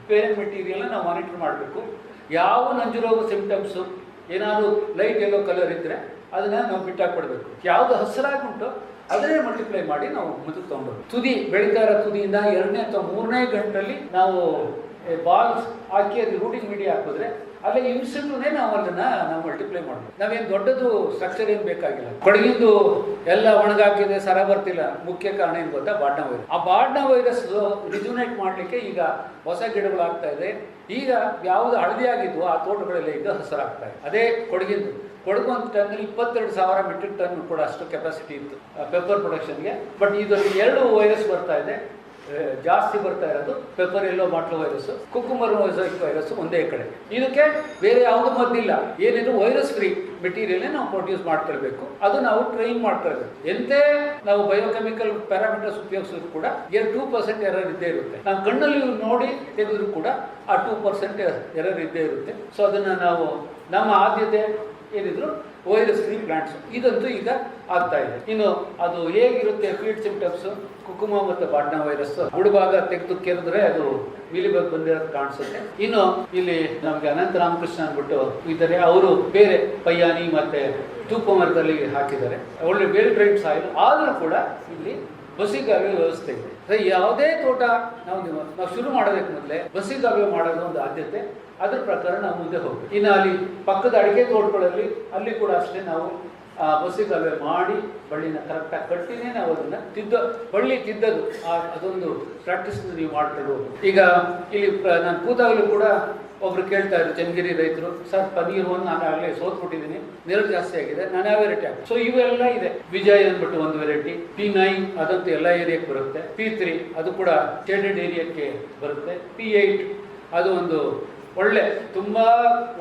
ಪೇರೆಂಟ್ ಮೆಟೀರಿಯಲ್ನ ನಾವು ಮಾನಿಟರ್ ಮಾಡಬೇಕು. ಯಾವ ನಂಜುರೋಗ ಸಿಂಪ್ಟಮ್ಸು ಏನಾದರೂ ಲೈಟ್ ಎಲ್ಲೋ ಕಲರ್ ಇದ್ದರೆ ಅದನ್ನು ನಾವು ಬಿಟ್ಟಾಕ್ಬಿಡ್ಬೇಕು. ಯಾವುದು ಹಸಿರಾಗುಂಟು ಅದನ್ನೇ ಮಲ್ಟಿಪ್ಲೈ ಮಾಡಿ ನಾವು ಮುಂದಕ್ಕೆ ತೊಗೊಂಡ್ಬರ್ಬೇಕು. ತುದಿ ಬೆಳೀತಾ ಇರೋ ತುದಿಯಿಂದ 2ನೇ ಅಥವಾ 3ನೇ ಗಂಟಲ್ಲಿ ನಾವು ಬಾಲ್ಸ್ ಹಾಕಿ ಅದು ರೂಟಿಂಗ್ ಮೀಡಿಯಾ ಹಾಕಿದ್ರೆ ಅಲ್ಲೇ ಇನ್ಸ್ಟೆಂಟ್ನೇ ನಾವು ನಾವು ಮಲ್ಟಿಪ್ಲೈ ಮಾಡಬೇಕು. ನಾವೇನು ದೊಡ್ಡದು ಸ್ಟ್ರಕ್ಚರ್ ಏನು ಬೇಕಾಗಿಲ್ಲ. ಕೊಡಗಿಂದು ಎಲ್ಲ ಒಣಗಾಕಿದೆ, ಸರ ಬರ್ತಿಲ್ಲ. ಮುಖ್ಯ ಕಾರಣ ಏನು ಗೊತ್ತಾ? ಬಾಡ್ನ ವೈರಸ್. ಆ ಬಾಡ್ನ ವೈರಸ್ ರಿಜುನೇಟ್ ಮಾಡಲಿಕ್ಕೆ ಈಗ ಹೊಸ ಗಿಡಗಳು ಆಗ್ತಾ ಇದೆ. ಈಗ ಯಾವುದು ಹಳದಿ ಆಗಿದ್ವು ಆ ತೋಟಗಳೆಲ್ಲ ಈಗ ಹಸಿರಾಗ್ತಾ ಇದೆ. ಅದೇ ಕೊಡಗಿಂದು. ಕೊಡಗು ಒಂದು ಟನ್ನಲ್ಲಿ 22,000 ಮೆಟ್ರಿಕ್ ಟನ್ ಕೂಡ ಅಷ್ಟು ಕೆಪಾಸಿಟಿ ಇತ್ತು ಪೆಪ್ಪರ್ ಪ್ರೊಡಕ್ಷನ್ಗೆ. ಬಟ್ ಇದರಲ್ಲಿ 2 ವೈರಸ್ ಬರ್ತಾ ಇದೆ. ಜಾಸ್ತಿ ಬರ್ತಾ ಇರೋದು ಪೆಪ್ಪರ್ ಎಲ್ಲೋ ಮಾಟ್ಲೋ ವೈರಸ್, ಕುಕುಂಬರ್ ವೈರಸ್ ಒಂದೇ ಕಡೆ. ಇದಕ್ಕೆ ಬೇರೆ ಯಾವುದು ಮದ್ದಿಲ್ಲ. ಏನಿದ್ರು ವೈರಸ್ ಫ್ರೀ ಮೆಟೀರಿಯಲ್ನೇ ನಾವು ಪ್ರೊಡ್ಯೂಸ್ ಮಾಡ್ಕೊಳ್ಬೇಕು. ಅದು ನಾವು ಟ್ರೈನ್ ಮಾಡ್ಕೊಳ್ಬೇಕು. ಎಂದೇ ನಾವು ಬಯೋಕೆಮಿಕಲ್ ಪ್ಯಾರಾಮೀಟರ್ಸ್ ಉಪಯೋಗಿಸಿದ್ರು ಕೂಡ 2% ಎರರ್ ಇದ್ದೇ ಇರುತ್ತೆ. ನಾವು ಕಣ್ಣಲ್ಲಿ ನೋಡಿ ತೆಗೆದ್ರು ಕೂಡ ಆ 2% ಎರರ್ ಇದ್ದೇ ಇರುತ್ತೆ. ಸೊ ಅದನ್ನು ನಾವು ನಮ್ಮ ಆದ್ಯತೆ ಏನಿದ್ರು ವೈರಸ್ ಫ್ರೀ ಪ್ಲಾಂಟ್ಸ್. ಇದಂತೂ ಈಗ ಆಗ್ತಾ ಇದೆ. ಇನ್ನು ಅದು ಹೇಗಿರುತ್ತೆ ಫೀಲ್ಡ್ ಸಿಂಪ್ಟಮ್ಸು, ಕುಕುಮ ಮತ್ತು ಬಾಟ್ನಾ ವೈರಸ್ ಬುಡಭಾಗ ತೆಗೆದು ಕೆರೆದ್ರೆ ಅದು ಮೀಲಿಬಗ್ ಬಂದಿರೋದು ಕಾಣಿಸುತ್ತೆ. ಇನ್ನು ಇಲ್ಲಿ ನಮಗೆ ಅನಂತ ರಾಮಕೃಷ್ಣ ಅಂದ್ಬಿಟ್ಟು ಇದ್ದಾರೆ, ಅವರು ಬೇರೆ ಪಯ್ಯಾನಿ ಮತ್ತೆ ತೂಪಮರದಲ್ಲಿ ಹಾಕಿದ್ದಾರೆ. ಒಳ್ಳೆ ವೆಲ್ ಡ್ರೈಡ್ ಸಾಯಿಲ್ ಆದರೂ ಕೂಡ ಇಲ್ಲಿ ಬಸಿಗಾಲುವೆ ವ್ಯವಸ್ಥೆ ಇದೆ. ಯಾವುದೇ ತೋಟ ನಾವು ಶುರು ಮಾಡೋದಕ್ಕೆ ಮೊದಲೇ ಬಸಿಗಾಲುವೆ ಮಾಡೋದು ಒಂದು ಆದ್ಯತೆ. ಅದ್ರ ಪ್ರಕಾರ ನಾವು ಮುಂದೆ ಹೋಗ್ಬೇಕು. ಇನ್ನು ಅಲ್ಲಿ ಪಕ್ಕದ ಅಡಿಕೆ ತೋಟಗಳಲ್ಲಿ ಅಲ್ಲಿ ಕೂಡ ಅಷ್ಟೇ ನಾವು ಬಸಿಗಾಲುವೆ ಮಾಡಿ ಬಳ್ಳಿನ ಕರೆಕ್ಟಾಗಿ ಕಟ್ಟಿನೇ ನಾವು ಅದನ್ನ ಬಳ್ಳಿ ತಿದ್ದದು ಅದೊಂದು ಪ್ರಾಕ್ಟೀಸ್ ನೀವು ಮಾಡ್ಕೊಂಡು ಹೋಗ್ಬೇಕು. ಈಗ ಇಲ್ಲಿ ನಾನು ಕೂತಾಗಲೂ ಕೂಡ ಒಬ್ರು ಕೇಳ್ತಾ ಇದ್ರು ಚನ್ನಗಿರಿ ರೈತರು, ಸರ್ ಪನ್ನೀರು ನಾನು ಆಗಲೇ ಸೋತ್ಬಿಟ್ಟಿದ್ದೀನಿ, ನೆರಳು ಜಾಸ್ತಿ ಆಗಿದೆ, ನಾನು ಯಾವ ವೆರೈಟಿ ಹಾಕಿ. ಸೊ ಇವೆಲ್ಲ ಇದೆ. ವಿಜಯ್ ಅಂದ್ಬಿಟ್ಟು ಒಂದು ವೆರೈಟಿ, P9 ಅದಂತೂ ಎಲ್ಲ ಏರಿಯಾಕ್ಕೆ ಬರುತ್ತೆ, P3 ಅದು ಕೂಡ ಶೇಡೆಡ್ ಏರಿಯಾಕ್ಕೆ ಬರುತ್ತೆ, P8 ಅದು ಒಂದು ತುಂಬಾ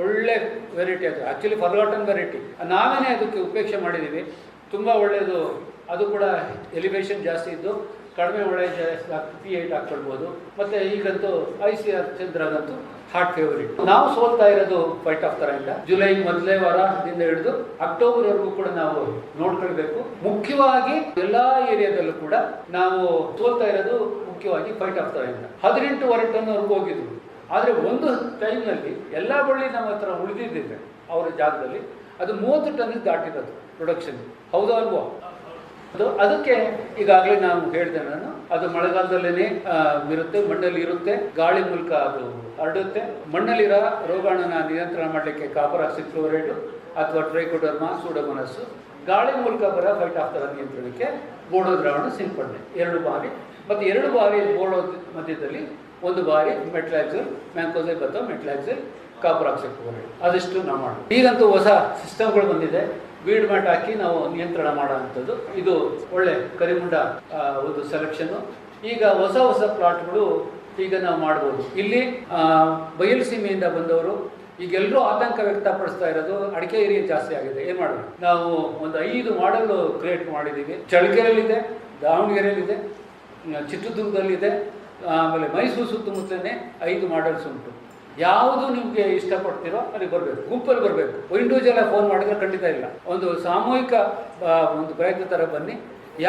ಒಳ್ಳೆ ವೆರೈಟಿ. ಅದು ಆಕ್ಚುಲಿ ಫರ್ಗಾಟನ್ ವೆರೈಟಿ, ನಾವೇನೇ ಅದಕ್ಕೆ ಉಪೇಕ್ಷೆ ಮಾಡಿದ್ದೀವಿ. ತುಂಬಾ ಒಳ್ಳೆಯದು, ಅದು ಕೂಡ ಎಲಿವೇಶನ್ ಜಾಸ್ತಿ ಇದ್ದು ಕಡಿಮೆ ಒಳ್ಳೆ P8 ಹಾಕ್ಕೊಳ್ಬೋದು. ಮತ್ತೆ ಈಗಂತೂ ICR ಚಂದ್ರಗಂತೂ ಹಾಟ್ ಫೇವರಿಟ್. ನಾವು ಸೋಲ್ತಾ ಇರೋದು ಫೈಟ್ ಆಫ್ ತರದಿಂದ ಜುಲೈ ಮೊದಲೇ ವಾರದಿಂದ ಹಿಡಿದು ಅಕ್ಟೋಬರ್ವರೆಗೂ ಕೂಡ ನಾವು ನೋಡ್ಕೊಳ್ಬೇಕು. ಮುಖ್ಯವಾಗಿ ಎಲ್ಲಾ ಏರಿಯಾದಲ್ಲೂ ಕೂಡ ನಾವು ಸೋಲ್ತಾ ಇರೋದು ಮುಖ್ಯವಾಗಿ ಫೈಟ್ ಆಫ್ ತರದಿಂದ. 18 ಟನ್ವರೆಗೂ ಹೋಗಿದ್ರು. ಆದರೆ ಒಂದು ಟೈಮ್ನಲ್ಲಿ ಎಲ್ಲ ಬಳ್ಳಿ ನಮ್ಮ ಹತ್ರ ಉಳಿದಿದ್ದಿದೆ ಅವರ ಜಾಗದಲ್ಲಿ, ಅದು 30 ಟನ್ ದಾಟಿರೋದು ಪ್ರೊಡಕ್ಷನ್. ಹೌದಾ ಅಲ್ವಾ? ಅದಕ್ಕೆ ಈಗಾಗಲೇ ನಾನು ಹೇಳಿದೆ, ಅದು ಮಳೆಗಾಲದಲ್ಲೇ ಇರುತ್ತೆ, ಮಣ್ಣಲ್ಲಿ ಇರುತ್ತೆ, ಗಾಳಿ ಮೂಲಕ ಅದು ಹರಡುತ್ತೆ. ಮಣ್ಣಲ್ಲಿರೋ ರೋಗಾಣುನ ನಿಯಂತ್ರಣ ಮಾಡಲಿಕ್ಕೆ ಕಾಪರ್ ಆಕ್ಸಿಕ್ಲೋರೈಡ್ ಅಥವಾ ಟ್ರೈಕೋಡರ್ಮಾ ಸೂಡೋಮೋನಾಸ್, ಗಾಳಿ ಮೂಲಕ ಬರೋ ಫೈಟ್ ಆಫ್ ತರ ನಿಯಂತ್ರಣಕ್ಕೆ ಬೋಡೋ ದ್ರಾವಣ ಸಿಂಪಡಣೆ 2 ಬಾರಿ, ಮತ್ತು 2 ಬಾರಿ ಬೋಡೋ ಮಧ್ಯದಲ್ಲಿ 1 ಬಾರಿ ಮೆಟ್ಲಾಕ್ಸಲ್, ಮ್ಯಾಂಕೋಸೈಬ್ ಅಥವಾ ಮೆಟ್ಲಾಕ್ಸಲ್, ಕಾಪರ್ ಆಕ್ಸಿಕ್ಲೋರೈಡ್ ಅದಿಷ್ಟು ನಾವು ಮಾಡೋದು. ಈಗಂತೂ ಹೊಸ ಸಿಸ್ಟಮ್ಗಳು ಬಂದಿದೆ, ವೀಡ್ ಮ್ಯಾಟ್ ಹಾಕಿ ನಾವು ನಿಯಂತ್ರಣ ಮಾಡೋವಂಥದ್ದು. ಇದು ಒಳ್ಳೆ ಕರಿಮುಂಡ ಒಂದು ಸೆಲೆಕ್ಷನ್ನು. ಈಗ ಹೊಸ ಪ್ಲಾಟ್ಗಳು ಈಗ ನಾವು ಮಾಡ್ಬೋದು. ಇಲ್ಲಿ ಬಯಲುಸೀಮೆಯಿಂದ ಬಂದವರು ಈಗೆಲ್ಲರೂ ಆತಂಕ ವ್ಯಕ್ತಪಡಿಸ್ತಾ ಇರೋದು ಅಡಿಕೆ ಏರಿಯಾ ಜಾಸ್ತಿ ಆಗಿದೆ, ಏನು ಮಾಡೋದು? ನಾವು ಒಂದು 5 ಮಾಡೆಲ್ ಕ್ರಿಯೇಟ್ ಮಾಡಿದ್ದೀವಿ. ಚಳ್ಳಕೆರೆಯಲ್ಲಿದೆ, ದಾವಣಗೆರೆಯಲ್ಲಿದೆ, ಚಿತ್ರದುರ್ಗದಲ್ಲಿದೆ, ಆಮೇಲೆ ಮೈಸೂರು ಸುತ್ತಮುತ್ತಲೇ 5 ಮಾಡೆಲ್ಸ್ ಉಂಟು. ಯಾವುದು ನಿಮಗೆ ಇಷ್ಟಪಡ್ತೀರೋ ಅಲ್ಲಿ ಬರಬೇಕು, ಗುಂಪಲ್ಲಿ ಬರಬೇಕು. ಇಂಡಿವಿಜುವಲ್ ಆಗಿ ಫೋನ್ ಮಾಡಿದ್ರೆ ಖಂಡಿತ ಇಲ್ಲ. ಒಂದು ಸಾಮೂಹಿಕ ಒಂದು ಪ್ರಯತ್ನ ಥರ ಬನ್ನಿ.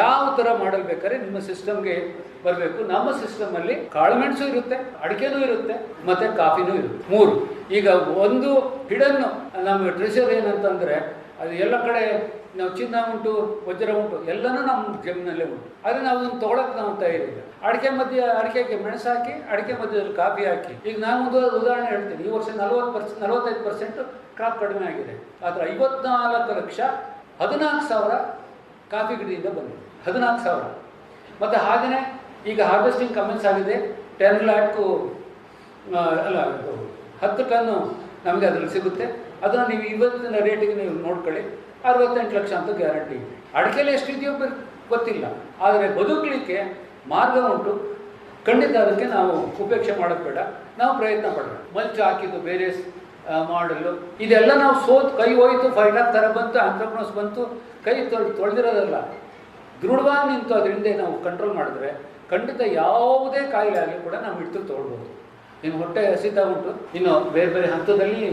ಯಾವ ಥರ ಮಾಡಲ್ ಬೇಕಾದ್ರೆ ನಿಮ್ಮ ಸಿಸ್ಟಮ್ಗೆ ಬರಬೇಕು. ನಮ್ಮ ಸಿಸ್ಟಮಲ್ಲಿ ಕಾಳುಮೆಣಸು ಇರುತ್ತೆ, ಅಡಿಕೆನೂ ಇರುತ್ತೆ, ಮತ್ತು ಕಾಫಿನೂ ಇರುತ್ತೆ. 3 ಈಗ ಒಂದು ಹಿಡನ್ನು ನಮ್ಮ ಟ್ರೆಷರ್ ಏನಂತಂದರೆ, ಅದು ಎಲ್ಲ ಕಡೆ ನಾವು ಚಿನ್ನ ಉಂಟು, ವಜ್ರ ಉಂಟು, ಎಲ್ಲನೂ ನಮ್ಮ ಜಮೀನಲ್ಲೇ ಉಂಟು. ಆದರೆ ನಾವು ಅದನ್ನು ತೊಗೊಳಕ್ಕೆ ನಾವು ತಯಾರಿಲ್ಲ. ಅಡಿಕೆಗೆ ಮೆಣಸು ಹಾಕಿ, ಅಡಿಕೆ ಮಧ್ಯದಲ್ಲಿ ಕಾಫಿ ಹಾಕಿ. ಈಗ ನಾನು ಒಂದು ಉದಾಹರಣೆ ಹೇಳ್ತೀನಿ. ಈ ವರ್ಷ 45% ಕ್ರಾಪ್ ಕಡಿಮೆ ಆಗಿದೆ. ಆದರೆ 54 ಲಕ್ಷ 14,000 ಕಾಫಿ ಗಿಡದಿಂದ ಬಂದಿದೆ, 14,000. ಮತ್ತು ಹಾಗೆಯೇ ಈಗ ಹಾರ್ವೆಸ್ಟಿಂಗ್ ಕಮೆನ್ಸ್ ಆಗಿದೆ. 10 ಲ್ಯಾಕ್ 10 ಟನ್ನು ನಮಗೆ ಅದರಲ್ಲಿ ಸಿಗುತ್ತೆ. ಅದನ್ನು ನೀವು ಇವತ್ತಿನ ರೇಟಿಗೆ ನೀವು ನೋಡ್ಕೊಳ್ಳಿ, 68 ಲಕ್ಷ ಅಂತೂ ಗ್ಯಾರಂಟಿ. ಅಡಿಕೆಯಲ್ಲಿ ಎಷ್ಟಿದೆಯೋ ಗೊತ್ತಿಲ್ಲ, ಆದರೆ ಬದುಕಲಿಕ್ಕೆ ಮಾರ್ಗ ಉಂಟು. ಖಂಡಿತ ಅದಕ್ಕೆ ನಾವು ಉಪೇಕ್ಷೆ ಮಾಡೋದು ಬೇಡ, ನಾವು ಪ್ರಯತ್ನ ಪಡೋಣ. ಮಲ್ಚ್ ಹಾಕಿದ್ದು ಬೇರೆ ಮಾಡಲು ಇದೆಲ್ಲ ನಾವು ಕೈ ಹೋಯಿತು, ಫೈಟ್ ಥರ ಬಂತು, ಆಂಟ್ರಪ್ರನರ್ಸ್ ಬಂತು, ಕೈ ತೊಳೆದಿರೋದಲ್ಲ. ದೃಢವಾಗಿ ನಿಂತು ಅದರಿಂದ ನಾವು ಕಂಟ್ರೋಲ್ ಮಾಡಿದ್ರೆ ಖಂಡಿತ ಯಾವುದೇ ಕಾಯಿಲೆ ಆಗಲಿ ಕೂಡ ನಾವು ಹಿಡಿದು ತೊಗೊಳ್ಬೋದು. ಇನ್ನು ಹೊಟ್ಟೆ ಹಸಿತಾ ಉಂಟು, ಇನ್ನು ಬೇರೆ ಬೇರೆ ಹಂತದಲ್ಲಿ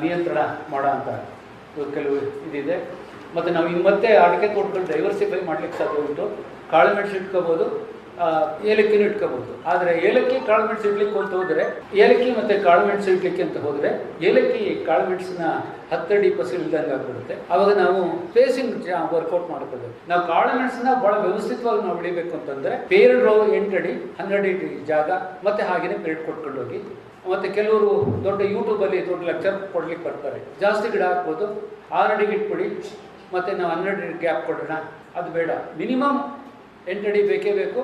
ನಿಯಂತ್ರಣ ಮಾಡೋ ಅಂತ ಕೆಲವು ಇದಿದೆ. ಮತ್ತು ನಾವು ಇನ್ನು ಮತ್ತೆ ಅಡಿಕೆ ತೋಟಗಳು ಡೈವರ್ಸಿಫೈ ಮಾಡಲಿಕ್ಕೆ ಸಾಧ್ಯ ಉಂಟು. ಕಾಳುಮೆಣಸು ಇಟ್ಕೋಬೋದು, ಏಲಕ್ಕಿನೂ ಇಟ್ಕೋಬೋದು. ಆದರೆ ಏಲಕ್ಕಿ ಕಾಳುಮೆಣಸು ಇಡ್ಲಿಕ್ಕೆ ಅಂತ ಹೋದರೆ, ಏಲಕ್ಕಿ ಮತ್ತು ಕಾಳುಮೆಣಸು ಇಡ್ಲಿಕ್ಕೆ ಅಂತ ಹೋದರೆ, ಏಲಕ್ಕಿ ಕಾಳುಮೆಣಸಿನ 10 ಅಡಿ ಫಸಲು ಇಲ್ದಂಗೆ ಆಗ್ಬಿಡುತ್ತೆ. ಆವಾಗ ನಾವು ಸ್ಪೇಸಿಂಗ್ ವರ್ಕೌಟ್ ಮಾಡ್ಕೋಬೇಕು. ನಾವು ಕಾಳುಮೆಣಸನ್ನ ಭಾಳ ವ್ಯವಸ್ಥಿತವಾಗಿ ನಾವು ಬೆಳಿಬೇಕು ಅಂತಂದರೆ ಪೇರ್ಡ್ ರೋ 8 ಅಡಿ 12 ಅಡಿ ಜಾಗ, ಮತ್ತು ಹಾಗೆಯೇ ಪೇರ್ಡ್ ಕೊಟ್ಕೊಂಡು ಹೋಗಿ. ಮತ್ತು ಕೆಲವರು ದೊಡ್ಡ ಯೂಟ್ಯೂಬಲ್ಲಿ ದೊಡ್ಡ ಲೆಕ್ಚರ್ ಕೊಡ್ಲಿಕ್ಕೆ ಬರ್ತಾರೆ, ಜಾಸ್ತಿ ಗಿಡ ಹಾಕ್ಬೋದು, 6 ಅಡಿಗೆ ಇಟ್ಬಿಡಿ, ಮತ್ತು ನಾವು 12 ಅಡಿ ಗ್ಯಾಪ್ ಕೊಡೋಣ, ಅದು ಬೇಡ. ಮಿನಿಮಮ್ 8 ಅಡಿ ಬೇಕೇ ಬೇಕು.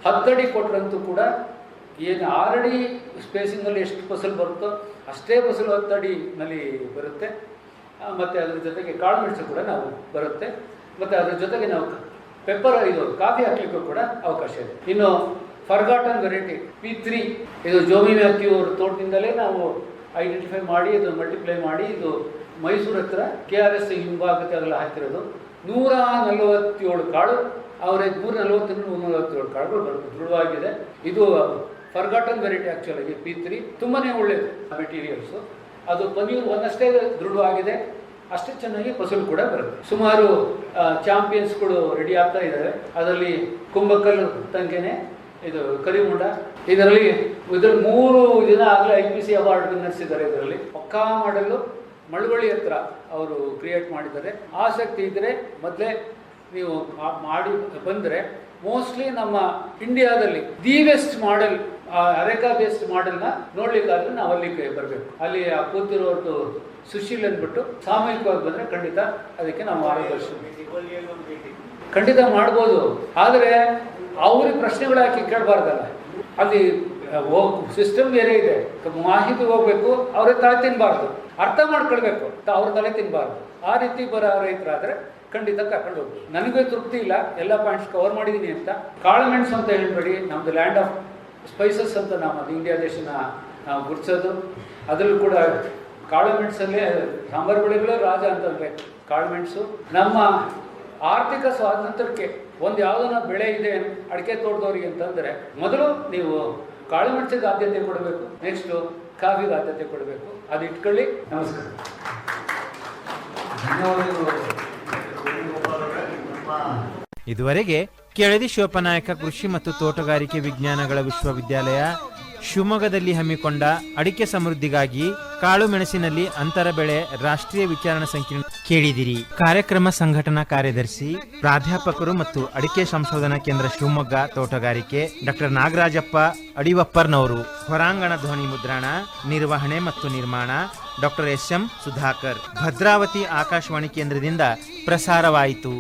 10 ಅಡಿ ಕೊಟ್ಟರಂತೂ ಕೂಡ ಏನು 6 ಅಡಿ ಸ್ಪೇಸಿಂಗಲ್ಲಿ ಎಷ್ಟು ಫಸಲು ಬರುತ್ತೋ ಅಷ್ಟೇ ಫಸಲು 10 ಅಡಿನಲ್ಲಿ ಬರುತ್ತೆ. ಮತ್ತು ಅದ್ರ ಜೊತೆಗೆ ಕಾಳುಮೆಣಸು ಕೂಡ ನಾವು ಬರುತ್ತೆ. ಮತ್ತು ಅದ್ರ ಜೊತೆಗೆ ನಾವು ಪೆಪ್ಪರ್ ಕಾಫಿ ಹಾಕಲಿಕ್ಕೂ ಕೂಡ ಅವಕಾಶ ಇದೆ. ಇನ್ನು ಫರ್ಗಾಟನ್ ವೆರೈಟಿ P3, ಇದು ಜೋಮಿ ಮ್ಯಾಥ್ಯೂ ಅವ್ರ ತೋಟದಿಂದಲೇ ನಾವು ಐಡೆಂಟಿಫೈ ಮಾಡಿ ಇದು ಮಲ್ಟಿಪ್ಲೈ ಮಾಡಿ, ಇದು ಮೈಸೂರು ಹತ್ರ KRS ಹಿಂಭಾಗಕ್ಕೆಲ್ಲ ಹಾಕಿರೋದು. 147 ಕಾಳು, ಅವರೇಜ್ 140-147 ಕಾಳುಗಳು ಬರುತ್ತೆ, ದೃಢವಾಗಿದೆ. ಇದು ಫರ್ಗಾಟನ್ ವೆರೈಟಿ ಆ್ಯಕ್ಚುಲಾಗಿ P3 ತುಂಬಾ ಒಳ್ಳೆಯದು ಮೆಟೀರಿಯಲ್ಸು. ಅದು ಪನ್ನೀರ್ ಒಂದಷ್ಟೇ ದೃಢವಾಗಿದೆ, ಅಷ್ಟೇ ಚೆನ್ನಾಗಿ ಫಸಲು ಕೂಡ ಬರುತ್ತೆ. ಸುಮಾರು ಚಾಂಪಿಯನ್ಸ್ಗಳು ರೆಡಿ ಆಗ್ತಾ ಇದ್ದಾರೆ. ಅದರಲ್ಲಿ ಕುಂಭಕಲ್ಲು ತಂಕೆನೆ, ಇದು ಕರಿಮುಂಡ, ಇದರಲ್ಲಿ 3 ದಿನ ಆಗಲೇ IPC ಅವಾರ್ಡ್ ವಿನ್ನರ್ಸ್ ಇದ್ದಾರೆ. ಇದರಲ್ಲಿ ಪಕ್ಕಾ ಮಾಡಲು ಮಳವಳ್ಳಿ ಹತ್ರ ಅವರು ಕ್ರಿಯೇಟ್ ಮಾಡಿದ್ದಾರೆ. ಆಸಕ್ತಿ ಇದ್ದರೆ ಮೊದಲೇ ನೀವು ಮಾಡಿ ಬಂದರೆ ಮೋಸ್ಟ್ಲಿ ನಮ್ಮ ಇಂಡಿಯಾದಲ್ಲಿ the best model, areca based ಮಾಡೆಲ್ನ ನೋಡ್ಲಿಕ್ಕಾದ್ರೆ ನಾವು ಅಲ್ಲಿಗೆ ಬರಬೇಕು. ಅಲ್ಲಿ ಕೂತಿರೋರ್ದು ಸುಶೀಲ್ ಅಂದ್ಬಿಟ್ಟು ಸಾಮೂಹಿಕವಾಗಿ ಬಂದರೆ ಖಂಡಿತ ಅದಕ್ಕೆ ನಾವು ಮಾರ್ಗದರ್ಶನ ಖಂಡಿತ ಮಾಡ್ಬೋದು. ಆದರೆ ಅವ್ರಿಗೆ ಪ್ರಶ್ನೆಗಳು ಹಾಕಿ ಕೇಳಬಾರ್ದಲ್ಲ. ಅಲ್ಲಿ ಸಿಸ್ಟಮ್ ಬೇರೆ ಇದೆ, ಮಾಹಿತಿ ಹೋಗ್ಬೇಕು, ಅವ್ರ ತಲೆ ತಿನ್ನಬಾರ್ದು, ಅರ್ಥ ಮಾಡ್ಕೊಳ್ಬೇಕು, ಅವ್ರ ತಲೆ ತಿನ್ನಬಾರ್ದು. ಆ ರೀತಿ ಬರೋ ರೈತರಾದರೆ ಖಂಡಿತ ಕರ್ಕೊಂಡು ಹೋಗ್ಬೋದು. ನನಗೂ ತೃಪ್ತಿ ಇಲ್ಲ, ಎಲ್ಲ ಪಾಯಿಂಟ್ಸ್ ಕವರ್ ಮಾಡಿದ್ದೀನಿ ಅಂತ. ಕಾಳುಮೆಣಸು ಅಂತ ಹೇಳ್ಬೇಡಿ, ನಮ್ಮದು ಲ್ಯಾಂಡ್ ಆಫ್ ಸ್ಪೈಸಸ್ ಅಂತ ನಮ್ಮ ಇಂಡಿಯಾ ದೇಶನ ನಾವು ಗುರುತಿಸೋದು. ಅದರಲ್ಲೂ ಕೂಡ ಕಾಳುಮೆಣಸಲ್ಲೇ ಸಾಂಬಾರು ಬೆಳೆಗಳೇ ರಾಜ ಅಂತಂದರೆ ಕಾಳುಮೆಣಸು. ನಮ್ಮ ಆರ್ಥಿಕ ಸ್ವಾತಂತ್ರ್ಯಕ್ಕೆ ಒಂದು ಯಾವುದನ್ನ ಬೆಳೆ ಇದೆ ಅಡಿಕೆ ತೋಟದವ್ರಿಗೆ ಅಂತಂದರೆ ಮೊದಲು ನೀವು ಕಾಳುಮೆಣಸಿಗೆ ಆದ್ಯತೆ ಕೊಡಬೇಕು, ನೆಕ್ಸ್ಟು ಕಾಫಿಗೆ ಆದ್ಯತೆ ಕೊಡಬೇಕು. ಅದು ಇಟ್ಕೊಳ್ಳಿ. ನಮಸ್ಕಾರ. ಇದುವರೆಗೆ ಕೆಳದಿ ಶಿವಪ್ಪನಾಯಕ ಕೃಷಿ ಮತ್ತು ತೋಟಗಾರಿಕೆ ವಿಜ್ಞಾನಗಳ ವಿಶ್ವವಿದ್ಯಾಲಯ ಶಿವಮೊಗ್ಗದಲ್ಲಿ ಹಮ್ಮಿಕೊಂಡ ಅಡಿಕೆ ಸಮೃದ್ಧಿಗಾಗಿ ಕಾಳು ಮೆಣಸಿನಲ್ಲಿ ಅಂತರ ಬೆಳೆ ರಾಷ್ಟ್ರೀಯ ವಿಚಾರಣಾ ಸಂಕಿರಣ ಕೇಳಿದಿರಿ. ಕಾರ್ಯಕ್ರಮ ಸಂಘಟನಾ ಕಾರ್ಯದರ್ಶಿ, ಪ್ರಾಧ್ಯಾಪಕರು ಮತ್ತು ಅಡಿಕೆ ಸಂಶೋಧನಾ ಕೇಂದ್ರ ಶಿವಮೊಗ್ಗ ತೋಟಗಾರಿಕೆ ಡಾಕ್ಟರ್ ನಾಗರಾಜಪ್ಪ ಅಡಿವಪ್ಪರ್ನವರು. ಹೊರಾಂಗಣ ಧ್ವನಿ ಮುದ್ರಣ, ನಿರ್ವಹಣೆ ಮತ್ತು ನಿರ್ಮಾಣ ಡಾಕ್ಟರ್ SM ಸುಧಾಕರ್. ಭದ್ರಾವತಿ ಆಕಾಶವಾಣಿ ಕೇಂದ್ರದಿಂದ ಪ್ರಸಾರವಾಯಿತು.